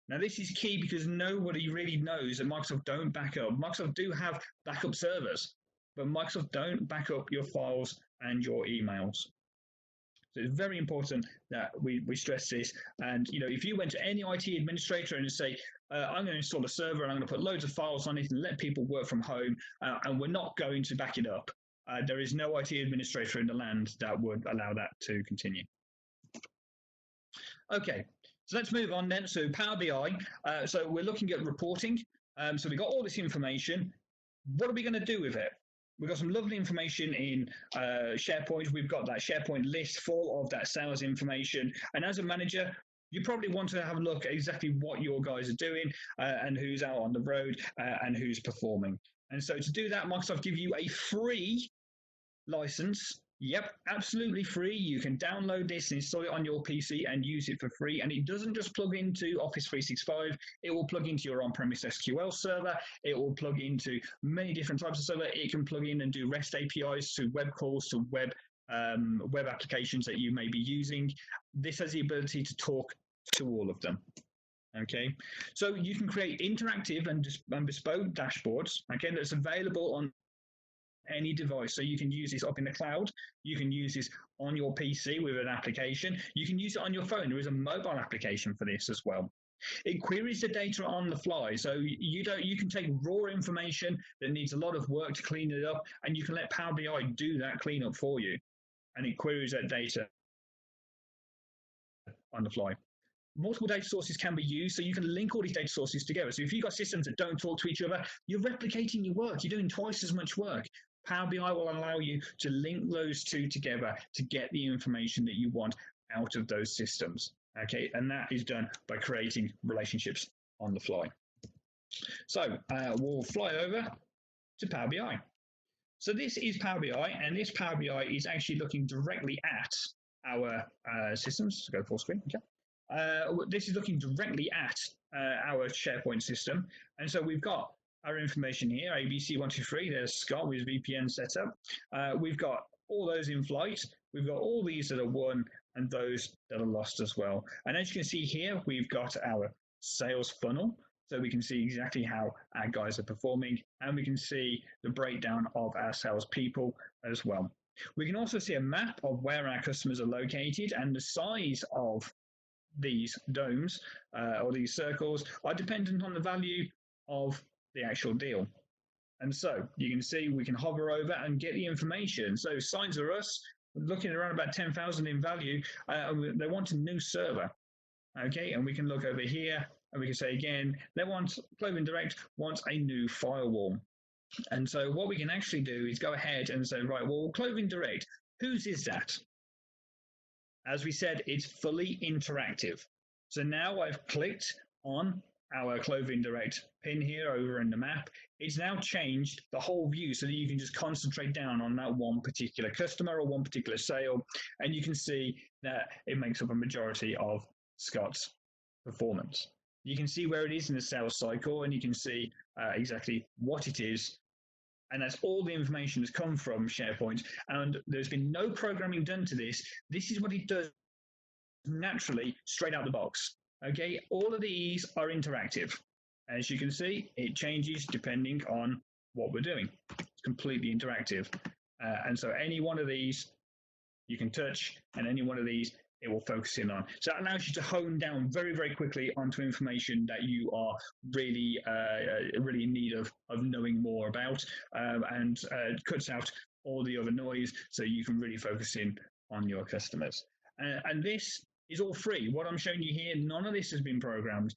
Now, this is key because nobody really knows that Microsoft don't back up. Microsoft do have backup servers, but Microsoft don't back up your files and your emails. So it's very important that we stress this. And if you went to any IT administrator and say, I'm going to install a server and I'm going to put loads of files on it and let people work from home, and we're not going to back it up, there is no IT administrator in the land that would allow that to continue. Okay, so let's move on then. So Power BI. So we're looking at reporting. So we've got all this information. What are we going to do with it? We've got some lovely information in SharePoint. We've got that SharePoint list full of that sales information. And as a manager, you probably want to have a look at exactly what your guys are doing and who's out on the road and who's performing. And so to do that, Microsoft give you a free license. Yep, absolutely free. You can download this and install it on your PC and use it for free. And it doesn't just plug into Office 365. It will plug into your on-premise SQL server. It will plug into many different types of server. It can plug in and do REST APIs to web calls to web applications that you may be using. This has the ability to talk to all of them. Okay, so you can create interactive and bespoke dashboards. Okay, that's available on any device. So you can use this up in the cloud. You can use this on your PC with an application. You can use it on your phone. There is a mobile application for this as well. It queries the data on the fly. So you can take raw information that needs a lot of work to clean it up, and you can let Power BI do that cleanup for you. And it queries that data on the fly. Multiple data sources can be used, so you can link all these data sources together. So if you've got systems that don't talk to each other, you're replicating your work. You're doing twice as much work. Power BI will allow you to link those two together to get the information that you want out of those systems. Okay, and that is done by creating relationships on the fly. So we'll fly over to Power BI. So this is Power BI, and this Power BI is actually looking directly at our systems. Go full screen. Okay. This is looking directly at our SharePoint system, and so we've got our information here, ABC123, there's Scott with VPN setup. We've got all those in flight. We've got all these that are won and those that are lost as well. And as you can see here, we've got our sales funnel. So we can see exactly how our guys are performing, and we can see the breakdown of our salespeople as well. We can also see a map of where our customers are located, and the size of these domes or these circles are dependent on the value of the actual deal. And so you can see we can hover over and get the information. So Signs Are Us, looking around about 10,000 in value, they want a new server. Okay, and we can look over here and we can say again, they want, Clothing Direct wants a new firewall. And so what we can actually do is go ahead and say, right, well, Clothing Direct, whose is that? As we said, it's fully interactive. So now I've clicked on our Clothing Direct pin here over in the map. It's now changed the whole view so that you can just concentrate down on that one particular customer or one particular sale, and you can see that it makes up a majority of Scott's performance. You can see where it is in the sales cycle, and you can see exactly what it is, and that's all the information that's come from SharePoint, and there's been no programming done to this. This is what it does naturally straight out the box. Okay, all of these are interactive. As you can see, it changes depending on what we're doing. It's completely interactive. And so any one of these you can touch, and any one of these it will focus in on. So that allows you to hone down very, very quickly onto information that you are really, really in need of knowing more about, and cuts out all the other noise so you can really focus in on your customers. And this is all free. What I'm showing you here, none of this has been programmed.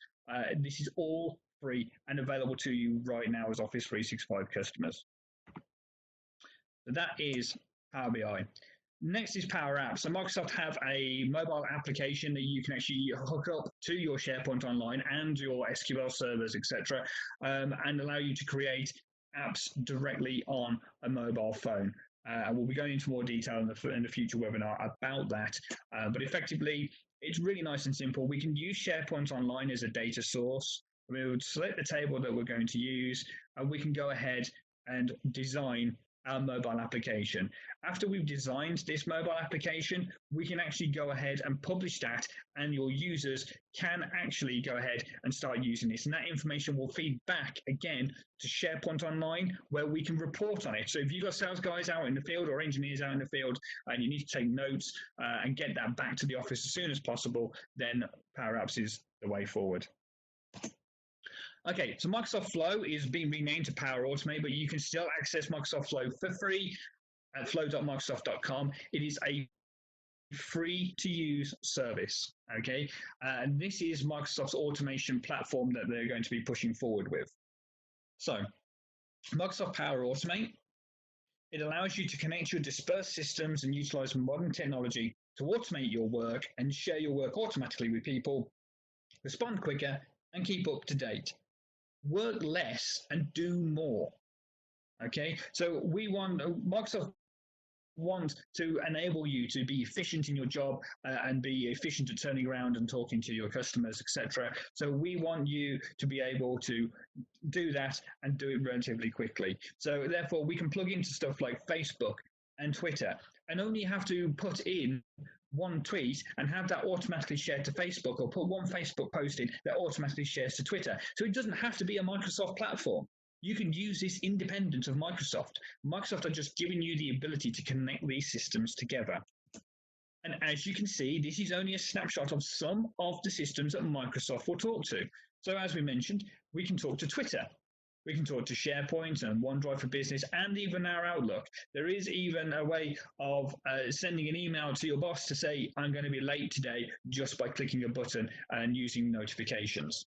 This is all free and available to you right now as Office 365 customers. So that is Power BI. Next is PowerApps. So Microsoft have a mobile application that you can actually hook up to your SharePoint Online and your SQL servers, etc., and allow you to create apps directly on a mobile phone. And we'll be going into more detail in the future webinar about that. But effectively, it's really nice and simple. We can use SharePoint Online as a data source. We would select the table that we're going to use, and we can go ahead and design our mobile application. After we've designed this mobile application, we can actually go ahead and publish that, and your users can actually go ahead and start using this. And that information will feed back again to SharePoint Online, where we can report on it. So if you've got sales guys out in the field or engineers out in the field, and you need to take notes and get that back to the office as soon as possible, then PowerApps is the way forward. Okay, so Microsoft Flow is being renamed to PowerAutomate, but you can still access Microsoft Flow for free at flow.microsoft.com. It is a free-to-use service, okay? And this is Microsoft's automation platform that they're going to be pushing forward with. So, Microsoft PowerAutomate, it allows you to connect your dispersed systems and utilize modern technology to automate your work and share your work automatically with people, respond quicker, and keep up to date. Work less and do more. Okay, so Microsoft wants to enable you to be efficient in your job and be efficient at turning around and talking to your customers, etc. So we want you to be able to do that and do it relatively quickly. So therefore, we can plug into stuff like Facebook and Twitter and only have to put in one tweet and have that automatically shared to Facebook, or put one Facebook post in that automatically shares to Twitter. So it doesn't have to be a Microsoft platform. You can use this independent of Microsoft. Microsoft are just giving you the ability to connect these systems together. And as you can see, this is only a snapshot of some of the systems that Microsoft will talk to. So as we mentioned, we can talk to Twitter. We can talk to SharePoint and OneDrive for Business, and even our Outlook. There is even a way of sending an email to your boss to say, I'm going to be late today, just by clicking a button and using notifications.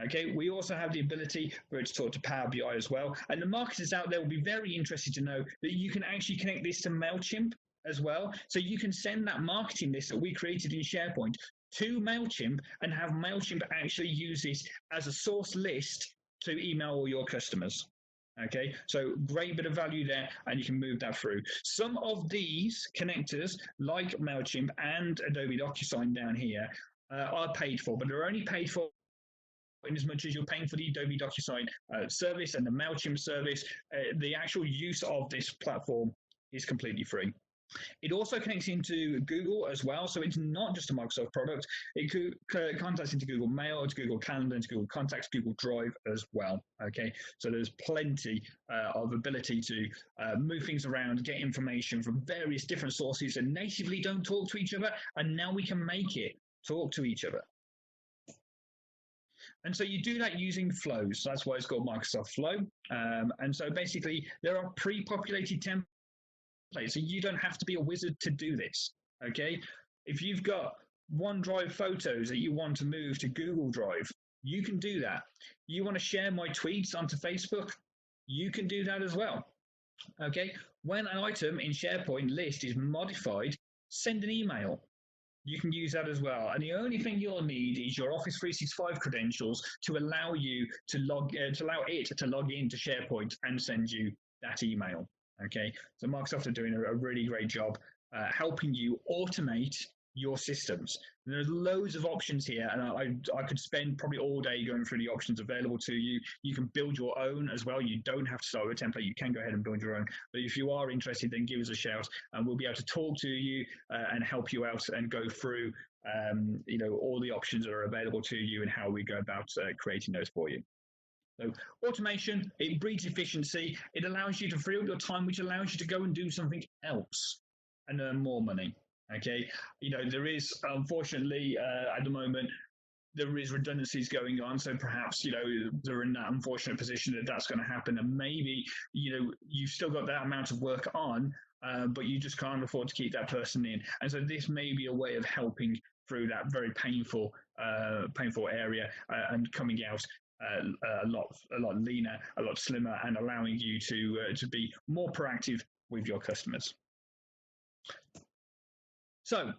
Okay, we also have the ability for it to talk to Power BI as well. And the marketers out there will be very interested to know that you can actually connect this to MailChimp as well. So you can send that marketing list that we created in SharePoint to MailChimp and have MailChimp actually use this as a source list to email all your customers. Okay, so great bit of value there, and you can move that through. Some of these connectors, like MailChimp and Adobe DocuSign down here, are paid for, but they're only paid for in as much as you're paying for the Adobe DocuSign service and the MailChimp service. The actual use of this platform is completely free. It also connects into Google as well, so it's not just a Microsoft product. It contacts into Google Mail, to Google Calendar, into Google Contacts, Google Drive as well. Okay, so there's plenty of ability to move things around, get information from various different sources that natively don't talk to each other, and now we can make it talk to each other. And so you do that using flows. So that's why it's called Microsoft Flow. And so basically, there are pre-populated templates. So you don't have to be a wizard to do this, okay? If you've got OneDrive photos that you want to move to Google Drive, you can do that. You want to share my tweets onto Facebook, you can do that as well, okay? When an item in SharePoint list is modified, send an email. You can use that as well. And the only thing you'll need is your Office 365 credentials to allow you to log in to SharePoint and send you that email. Okay, so Microsoft are doing a really great job helping you automate your systems. And there's loads of options here, and I could spend probably all day going through the options available to you. You can build your own as well. You don't have to start with a template. You can go ahead and build your own. But if you are interested, then give us a shout, and we'll be able to talk to you and help you out and go through all the options are available to you and how we go about creating those for you. So automation, it breeds efficiency. It allows you to free up your time, which allows you to go and do something else and earn more money. Okay, there is, unfortunately, at the moment, there is redundancies going on. So perhaps, they're in that unfortunate position that that's going to happen. And maybe, you've still got that amount of work on, but you just can't afford to keep that person in. And so this may be a way of helping through that very painful area and coming out a lot leaner, a lot slimmer, and allowing you to be more proactive with your customers. So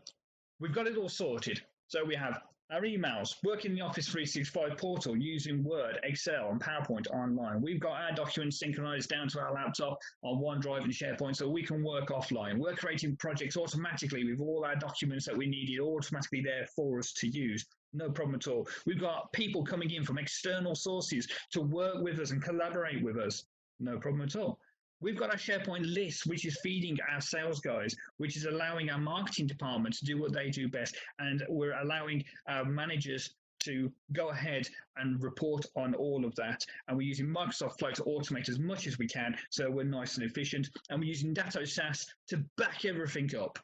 we've got it all sorted. So we have our emails, working in the Office 365 portal using Word, Excel, and PowerPoint online. We've got our documents synchronized down to our laptop on OneDrive and Sharepoint so we can work offline. We're creating projects automatically with all our documents that we needed automatically there for us to use. No problem at all. We've got people coming in from external sources to work with us and collaborate with us. No problem at all. We've got our SharePoint list, which is feeding our sales guys, which is allowing our marketing department to do what they do best. And we're allowing our managers to go ahead and report on all of that. And we're using Microsoft Flow to automate as much as we can, so we're nice and efficient. And we're using Datto SAAS to back everything up.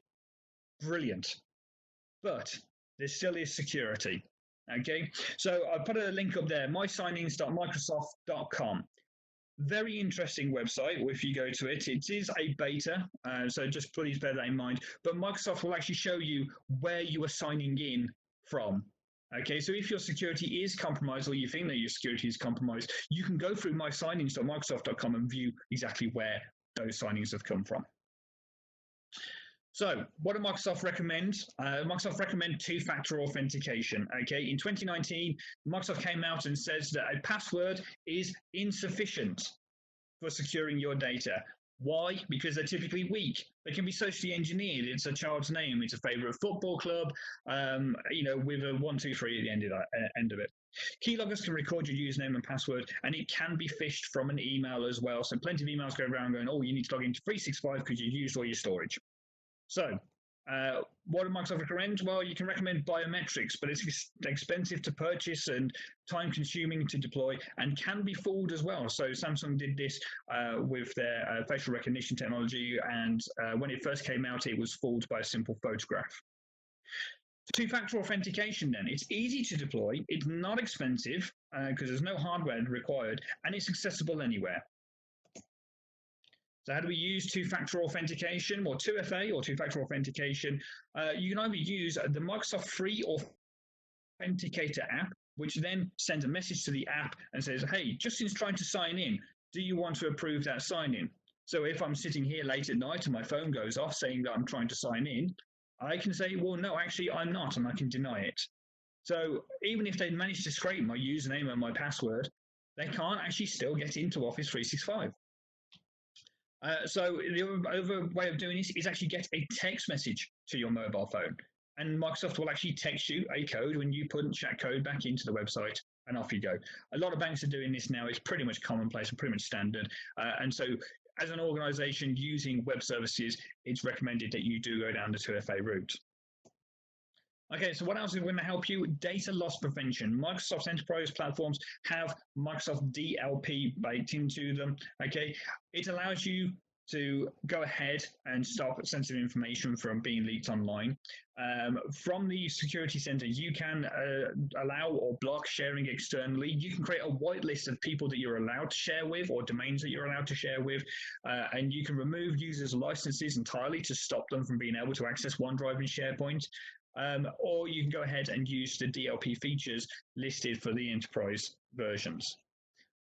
Brilliant. But there still is security. Okay, so I put a link up there, mysignings.microsoft.com. Very interesting website. If you go to it, it is a beta, so just please bear that in mind. But Microsoft will actually show you where you are signing in from. Okay, so if your security is compromised or you think that your security is compromised, you can go through mysignings.microsoft.com and view exactly where those signings have come from. So what do Microsoft recommend? Microsoft recommend two-factor authentication. Okay, in 2019, Microsoft came out and says that a password is insufficient for securing your data. Why? Because they're typically weak. They can be socially engineered. It's a child's name. It's a favorite football club, with a 1, 2, 3 at the end of it. Keyloggers can record your username and password, and it can be phished from an email as well. So plenty of emails go around going, oh, you need to log into 365 because you used all your storage. So what do Microsoft recommend? Well, you can recommend biometrics, but it's expensive to purchase and time-consuming to deploy and can be fooled as well. So Samsung did this with their facial recognition technology, and when it first came out, it was fooled by a simple photograph. Two-factor authentication then. It's easy to deploy, it's not expensive because there's no hardware required, and it's accessible anywhere. So how do we use two-factor authentication, or 2FA, or two-factor authentication? You can either use the Microsoft Free Authenticator app, which then sends a message to the app and says, hey, Justin's trying to sign in. Do you want to approve that sign-in? So if I'm sitting here late at night and my phone goes off saying that I'm trying to sign in, I can say, well, no, actually, I'm not, and I can deny it. So even if they manage to scrape my username and my password, they can't actually still get into Office 365. So the other way of doing this is actually get a text message to your mobile phone. And Microsoft will actually text you a code when you punch that code back into the website, and off you go. A lot of banks are doing this now. It's pretty much commonplace and pretty much standard. And so as an organization using web services, it's recommended that you do go down the 2FA route. Okay, so what else is going to help you? Data loss prevention. Microsoft enterprise platforms have Microsoft DLP baked into them. Okay, it allows you to go ahead and stop sensitive information from being leaked online. From the security center, you can allow or block sharing externally. You can create a whitelist of people that you're allowed to share with or domains that you're allowed to share with, and you can remove users' licenses entirely to stop them from being able to access OneDrive and SharePoint. Or you can go ahead and use the DLP features listed for the enterprise versions.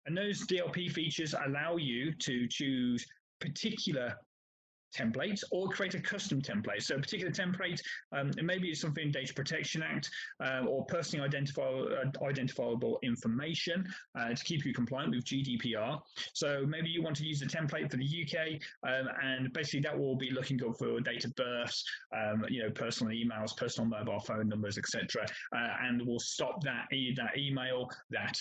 And those DLP features allow you to choose particular templates or create a custom template. So a particular template, maybe it's something Data Protection Act or personally identifiable information to keep you compliant with GDPR. So maybe you want to use a template for the UK, and basically that will be looking up for date of births, personal emails, personal mobile phone numbers, etc., and will stop that email, that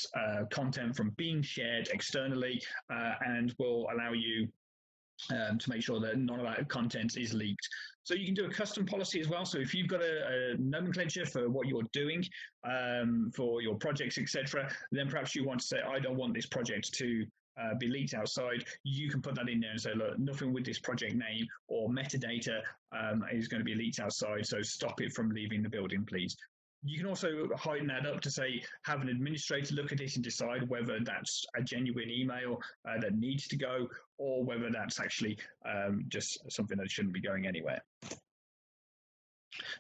content from being shared externally, and will allow you to make sure that none of that content is leaked. So you can do a custom policy as well. So if you've got a nomenclature for what you're doing for your projects, etc., then perhaps you want to say, I don't want this project to be leaked outside. You can put that in there and say, look, nothing with this project name or metadata is going to be leaked outside, so stop it from leaving the building, please. You can also heighten that up to say, have an administrator look at it and decide whether that's a genuine email that needs to go, or whether that's actually just something that shouldn't be going anywhere.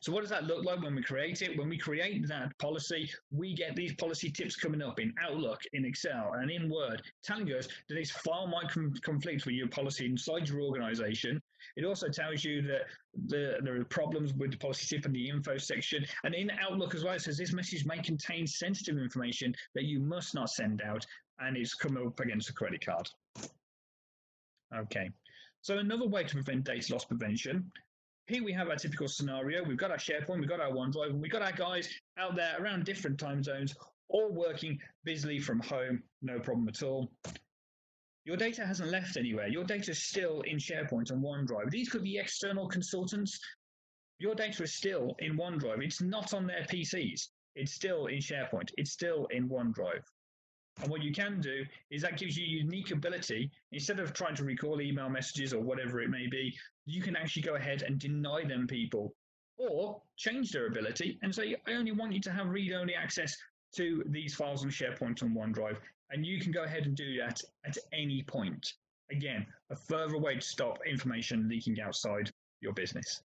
So what does that look like when we create it? When we create that policy, we get these policy tips coming up in Outlook, in Excel, and in Word, telling us that this file might conflict with your policy inside your organization. It also tells you that there are problems with the policy tip in the info section. And in Outlook as well, it says this message may contain sensitive information that you must not send out, and it's come up against a credit card. Okay, so another way to prevent data loss prevention. Here we have our typical scenario. We've got our Sharepoint, we've got our OneDrive, and we've got our guys out there around different time zones, all working busily from home, no problem at all. Your data hasn't left anywhere. Your data is still in Sharepoint and OneDrive. These could be external consultants. Your data is still in OneDrive. It's not on their PCs. It's still in Sharepoint. It's still in OneDrive. And what you can do is that gives you a unique ability. Instead of trying to recall email messages or whatever it may be, you can actually go ahead and deny them people, or change their ability and say, I only want you to have read-only access to these files on SharePoint and OneDrive. And you can go ahead and do that at any point. Again, a further way to stop information leaking outside your business.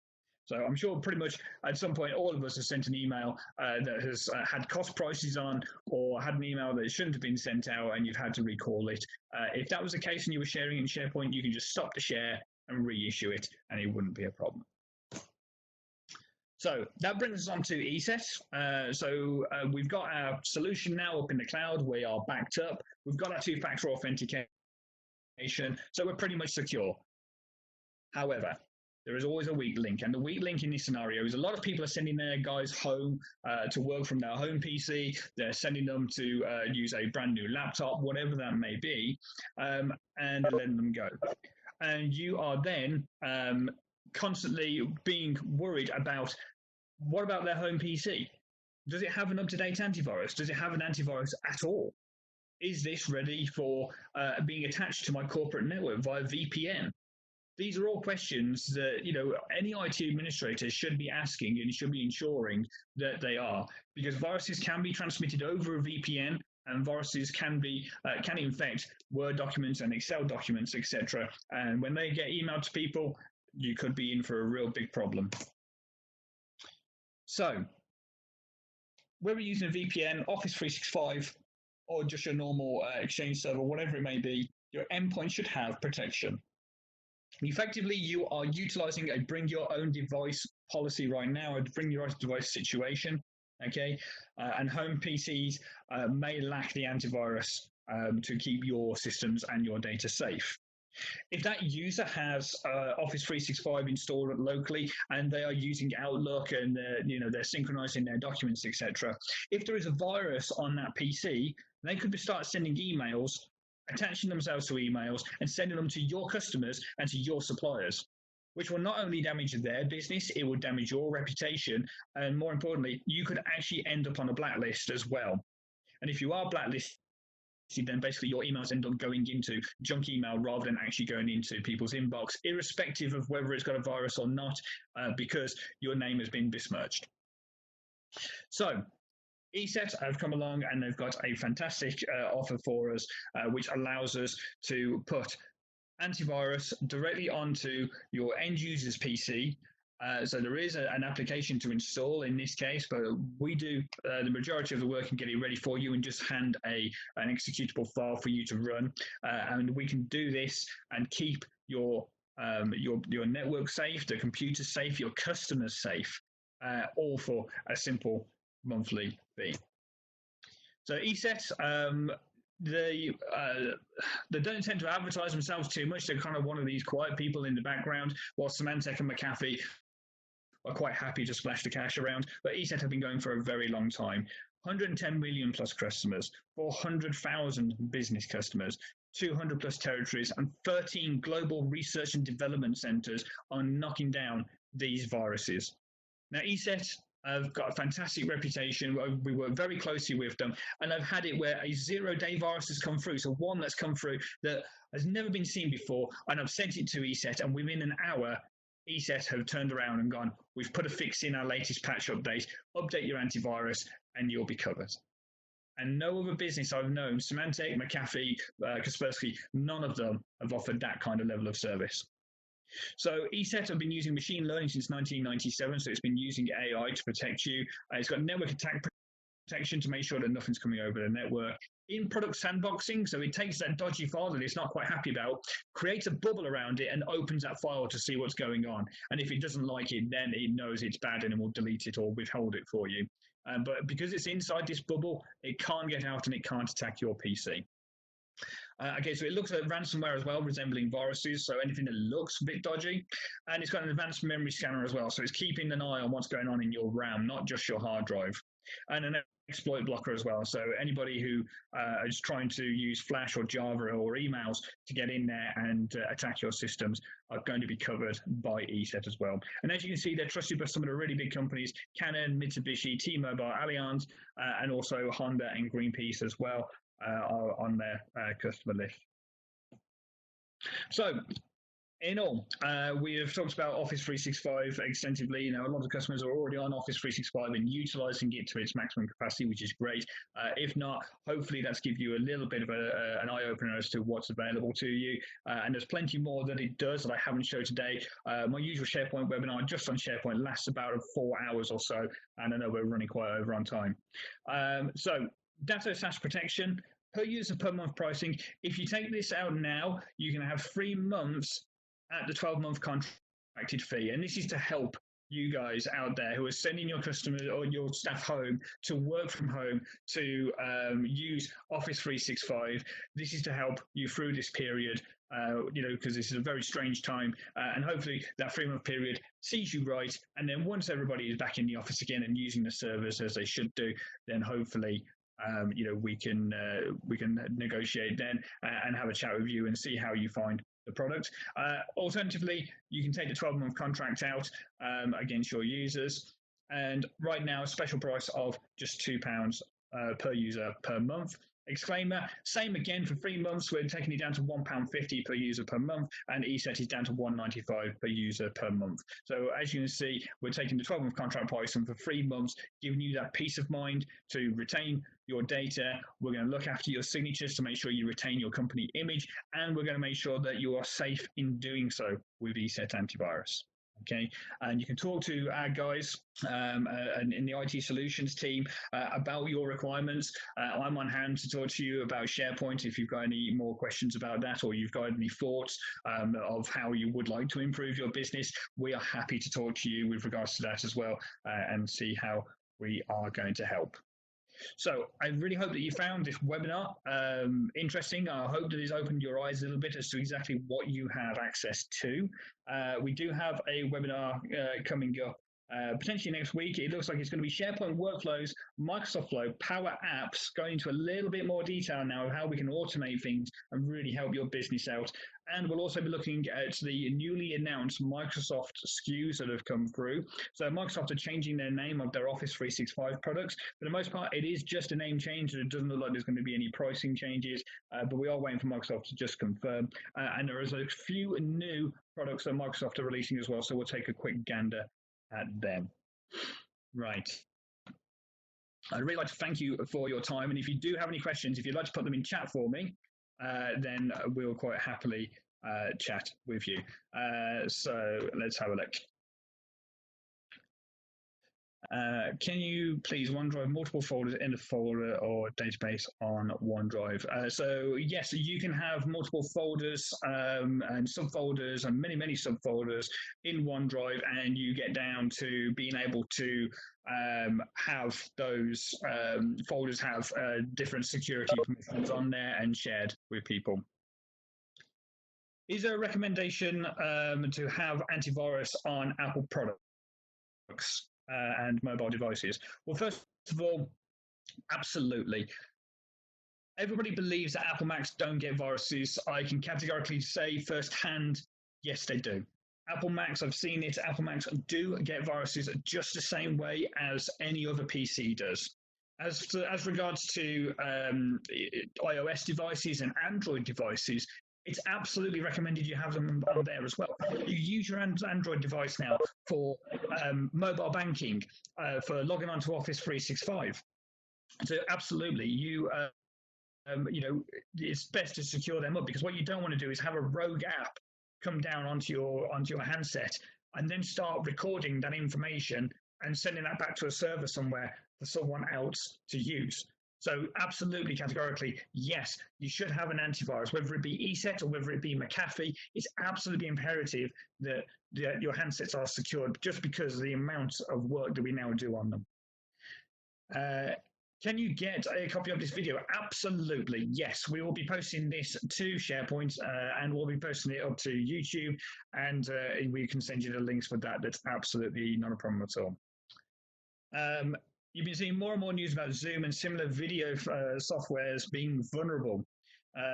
So I'm sure pretty much at some point all of us have sent an email that has had cost prices on, or had an email that shouldn't have been sent out and you've had to recall it. If that was the case and you were sharing it in SharePoint, you can just stop the share and reissue it, and it wouldn't be a problem. So that brings us on to ESET. We've got our solution now up in the cloud. We are backed up. We've got our two-factor authentication, so we're pretty much secure. However, there is always a weak link, and the weak link in this scenario is a lot of people are sending their guys home to work from their home PC. They're sending them to use a brand new laptop, whatever that may be, and letting them go. And you are then constantly being worried about, what about their home PC? Does it have an up-to-date antivirus? Does it have an antivirus at all? Is this ready for being attached to my corporate network via VPN? These are all questions that any IT administrator should be asking and should be ensuring that they are, because viruses can be transmitted over a VPN, and viruses can infect Word documents and Excel documents, etc. And when they get emailed to people, you could be in for a real big problem. So, whether you're using a VPN, Office 365, or just your normal Exchange server, whatever it may be, your endpoint should have protection. Effectively, you are utilizing a bring your own device policy right now, a bring your own device situation, okay? And home PCs may lack the antivirus to keep your systems and your data safe. If that user has Office 365 installed locally and they are using Outlook and they're synchronizing their documents, etc., if there is a virus on that PC, they could start sending emails, attaching themselves to emails and sending them to your customers and to your suppliers, which will not only damage their business, it will damage your reputation, and more importantly, you could actually end up on a blacklist as well. And if you are blacklisted, then basically your emails end up going into junk email rather than actually going into people's inbox, irrespective of whether it's got a virus or not, because your name has been besmirched. So ESET have come along and they've got a fantastic offer for us, which allows us to put antivirus directly onto your end user's PC. So there is an application to install in this case, but we do the majority of the work and get it ready for you and just hand an executable file for you to run. And we can do this and keep your network safe, the computer safe, your customers safe, all for a simple monthly fee. So ESET, they don't tend to advertise themselves too much. They're kind of one of these quiet people in the background, while Symantec and McAfee are quite happy to splash the cash around. But ESET have been going for a very long time. 110 million plus customers, 400,000 business customers, 200 plus territories, and 13 global research and development centers are knocking down these viruses. Now, ESET have got a fantastic reputation. We work very closely with them, and I've had it where a 0-day virus has come through. So one that's come through that has never been seen before, and I've sent it to ESET, and within an hour, ESET have turned around and gone, we've put a fix in our latest patch update, update your antivirus, and you'll be covered. And no other business I've known, Symantec, McAfee, Kaspersky, none of them have offered that kind of level of service. So ESET have been using machine learning since 1997, so it's been using AI to protect you. It's got network attack protection to make sure that nothing's coming over the network. In-product sandboxing, so it takes that dodgy file that it's not quite happy about, creates a bubble around it, and opens that file to see what's going on. And if it doesn't like it, then it knows it's bad and it will delete it or withhold it for you. But because it's inside this bubble, it can't get out and it can't attack your PC. Okay, so it looks at ransomware as well, resembling viruses, so anything that looks a bit dodgy. And it's got an advanced memory scanner as well, so it's keeping an eye on what's going on in your RAM, not just your hard drive. And an exploit blocker as well, so anybody who is trying to use Flash or Java or emails to get in there and attack your systems are going to be covered by ESET as well. And as you can see, they're trusted by some of the really big companies, Canon, Mitsubishi, T-Mobile, Allianz, and also Honda and Greenpeace as well. Are on their customer list. So, in all, we have talked about Office 365 extensively. You know, a lot of customers are already on Office 365 and utilizing it to its maximum capacity, which is great. If not, hopefully that's give you a little bit of an eye-opener as to what's available to you. And there's plenty more that it does that I haven't showed today. My usual Sharepoint webinar just on Sharepoint lasts about 4 hours or so, and I know we're running quite over on time. So, Datto SaaS protection, per user per month pricing. If you take this out now, you can have 3 months at the 12-month contracted fee. And this is to help you guys out there who are sending your customers or your staff home to work from home to use Office 365. This is to help you through this period, because this is a very strange time. And hopefully that 3-month period sees you right. And then once everybody is back in the office again and using the servers as they should do, then hopefully we can negotiate then and have a chat with you and see how you find the product. Alternatively, you can take the 12-month contract out against your users. And right now, a special price of just £2 per user per month. Exclaimer, same again for 3 months. We're taking it down to £1.50 per user per month, and ESET is down to £1.95 per user per month. So as you can see, we're taking the 12-month contract price, and for 3 months, giving you that peace of mind to retain your data. We're going to look after your signatures to make sure you retain your company image, and we're going to make sure that you are safe in doing so with ESET antivirus. Okay, and you can talk to our guys in the IT solutions team about your requirements. I'm on hand to talk to you about SharePoint if you've got any more questions about that, or you've got any thoughts of how you would like to improve your business. We are happy to talk to you with regards to that as well and see how we are going to help. So I really hope that you found this webinar interesting. I hope that it's opened your eyes a little bit as to exactly what you have access to. We do have a webinar coming up potentially next week. It looks like it's going to be SharePoint workflows, Microsoft Flow, PowerApps, going into a little bit more detail now of how we can automate things and really help your business out. And we'll also be looking at the newly announced Microsoft SKUs that have come through. So Microsoft are changing their name of their Office 365 products. For the most part, it is just a name change. It doesn't look like there's going to be any pricing changes, but we are waiting for Microsoft to just confirm. And there is a few new products that Microsoft are releasing as well, so we'll take a quick gander at them. Right. I'd really like to thank you for your time. And if you do have any questions, if you'd like to put them in chat for me, then we'll quite happily chat with you. So let's have a look. Can you please OneDrive multiple folders in a folder or database on OneDrive? So yes, you can have multiple folders and subfolders and many subfolders in OneDrive, and you get down to being able to have those folders have different security permissions on there and shared with people. Is there a recommendation to have antivirus on Apple products and mobile devices? Well, first of all, Absolutely. Everybody believes that Apple Macs don't get viruses. I can categorically say firsthand, yes, they do. Apple Macs, I've seen it, Apple Macs do get viruses just the same way as any other PC does. As regards to iOS devices and Android devices, it's absolutely recommended you have them on there as well. You use your Android device now for mobile banking, for logging onto Office 365. So absolutely, it's best to secure them up, because what you don't want to do is have a rogue app come down onto your handset and then start recording that information and sending that back to a server somewhere for someone else to use. So absolutely, categorically, yes, you should have an antivirus, whether it be ESET or whether it be McAfee. It's absolutely imperative that your handsets are secured, just because of the amount of work that we now do on them. Can you get a copy of this video? Absolutely, yes. We will be posting this to Sharepoint, and we'll be posting it up to YouTube, and we can send you the links for that. That's absolutely not a problem at all. You've been seeing more and more news about Zoom and similar video softwares being vulnerable.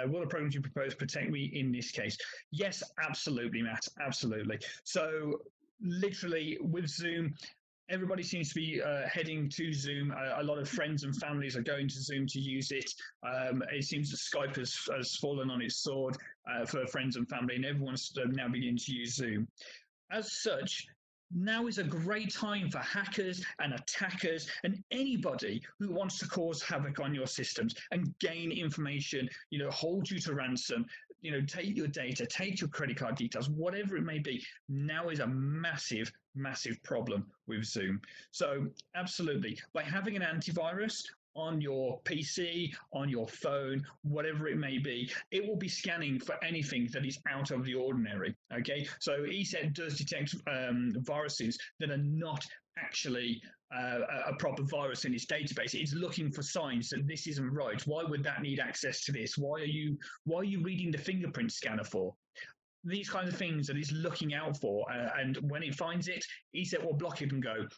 Will the programs you propose protect me in this case? Yes, absolutely, Matt, absolutely. So literally with Zoom, everybody seems to be heading to Zoom. A lot of friends and families are going to Zoom to use it. It seems that Skype has fallen on its sword for friends and family, and everyone's now beginning to use Zoom. As such, now is a great time for hackers and attackers and anybody who wants to cause havoc on your systems and gain information, hold you to ransom, take your data, take your credit card details, whatever it may be. Now is a massive, massive problem with Zoom. So absolutely, by having an antivirus on your PC, on your phone, whatever it may be, it will be scanning for anything that is out of the ordinary. Okay, so ESET does detect viruses that are not actually a proper virus in its database. It's looking for signs that this isn't right. Why would that need access to this? Why are you reading the fingerprint scanner for? These kinds of things that it's looking out for, and when it finds it, ESET will block it and go,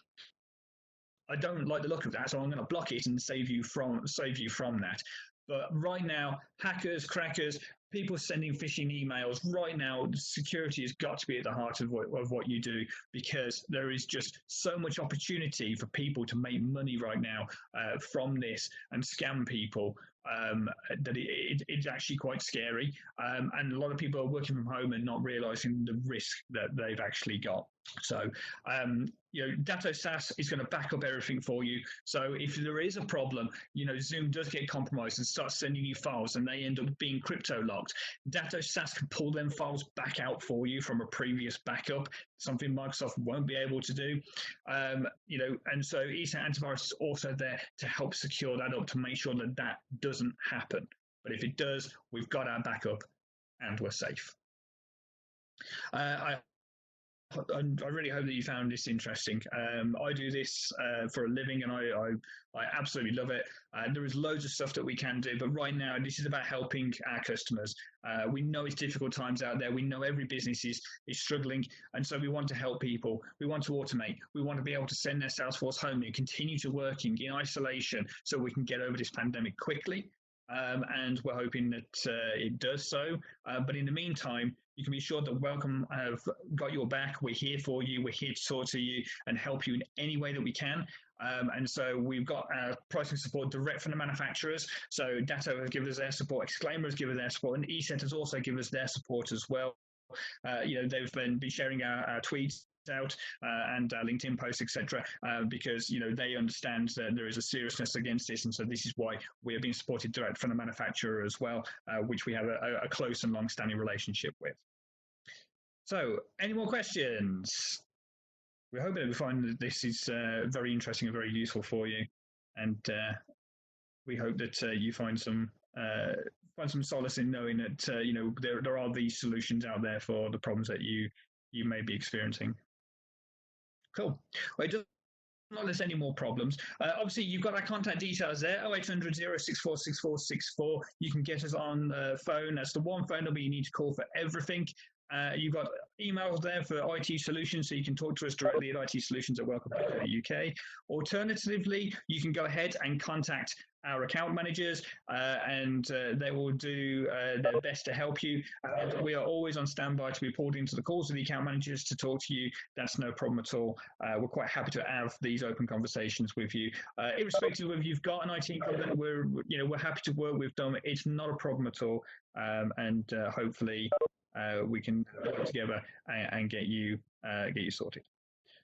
I don't like the look of that, so I'm going to block it and save you from that. But right now, hackers, crackers, people sending phishing emails, right now, security has got to be at the heart of what you do, because there is just so much opportunity for people to make money right now from this and scam people, that it's actually quite scary. And a lot of people are working from home and not realizing the risk that they've actually got. So, Datto SAAS is going to back up everything for you. So if there is a problem, Zoom does get compromised and starts sending you files and they end up being crypto locked, Datto SAAS can pull them files back out for you from a previous backup, something Microsoft won't be able to do. And so ESET Antivirus is also there to help secure that up, to make sure that that doesn't happen. But if it does, we've got our backup and we're safe. I really hope that you found this interesting. I do this for a living, and I absolutely love it. There is loads of stuff that we can do, but right now this is about helping our customers. We know it's difficult times out there. We know every business is struggling, and so we want to help people. We want to automate. We want to be able to send their Salesforce home and continue to working in isolation so we can get over this pandemic quickly. And we're hoping that it does so. But in the meantime, you can be sure that Welcome have got your back. We're here for you. We're here to talk to you and help you in any way that we can. And so we've got our pricing support direct from the manufacturers. So Datto has given us their support, Exclaimer has given us their support, and ESET has also given us their support as well. They've been sharing our tweets out and LinkedIn posts, etc., because they understand that there is a seriousness against this, and so this is why we are being supported direct from the manufacturer as well, which we have a close and long-standing relationship with. So, any more questions? We're hoping that we find that this is very interesting and very useful for you, and we hope that you find some solace in knowing that there are these solutions out there for the problems that you may be experiencing. Cool. Well, it does not list any more problems. Obviously, you've got our contact details there, 0800 064 6464. You can get us on the phone. That's the one phone number you need to call for everything. You've got emails there for IT solutions, so you can talk to us directly at itsolutions@welcome.uk. Alternatively, you can go ahead and contact our account managers, and they will do their best to help you. And we are always on standby to be pulled into the calls of the account managers to talk to you. That's no problem at all. We're quite happy to have these open conversations with you, irrespective of if you've got an IT incumbent. We're happy to work with them. It's not a problem at all, and hopefully we can work together and get you sorted.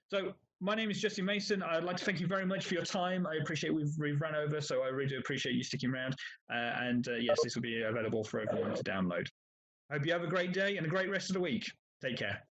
So my name is Justin Mason. I'd like to thank you very much for your time. I appreciate we've run over, so I really do appreciate you sticking around. And yes, this will be available for everyone to download. I hope you have a great day and a great rest of the week. Take care.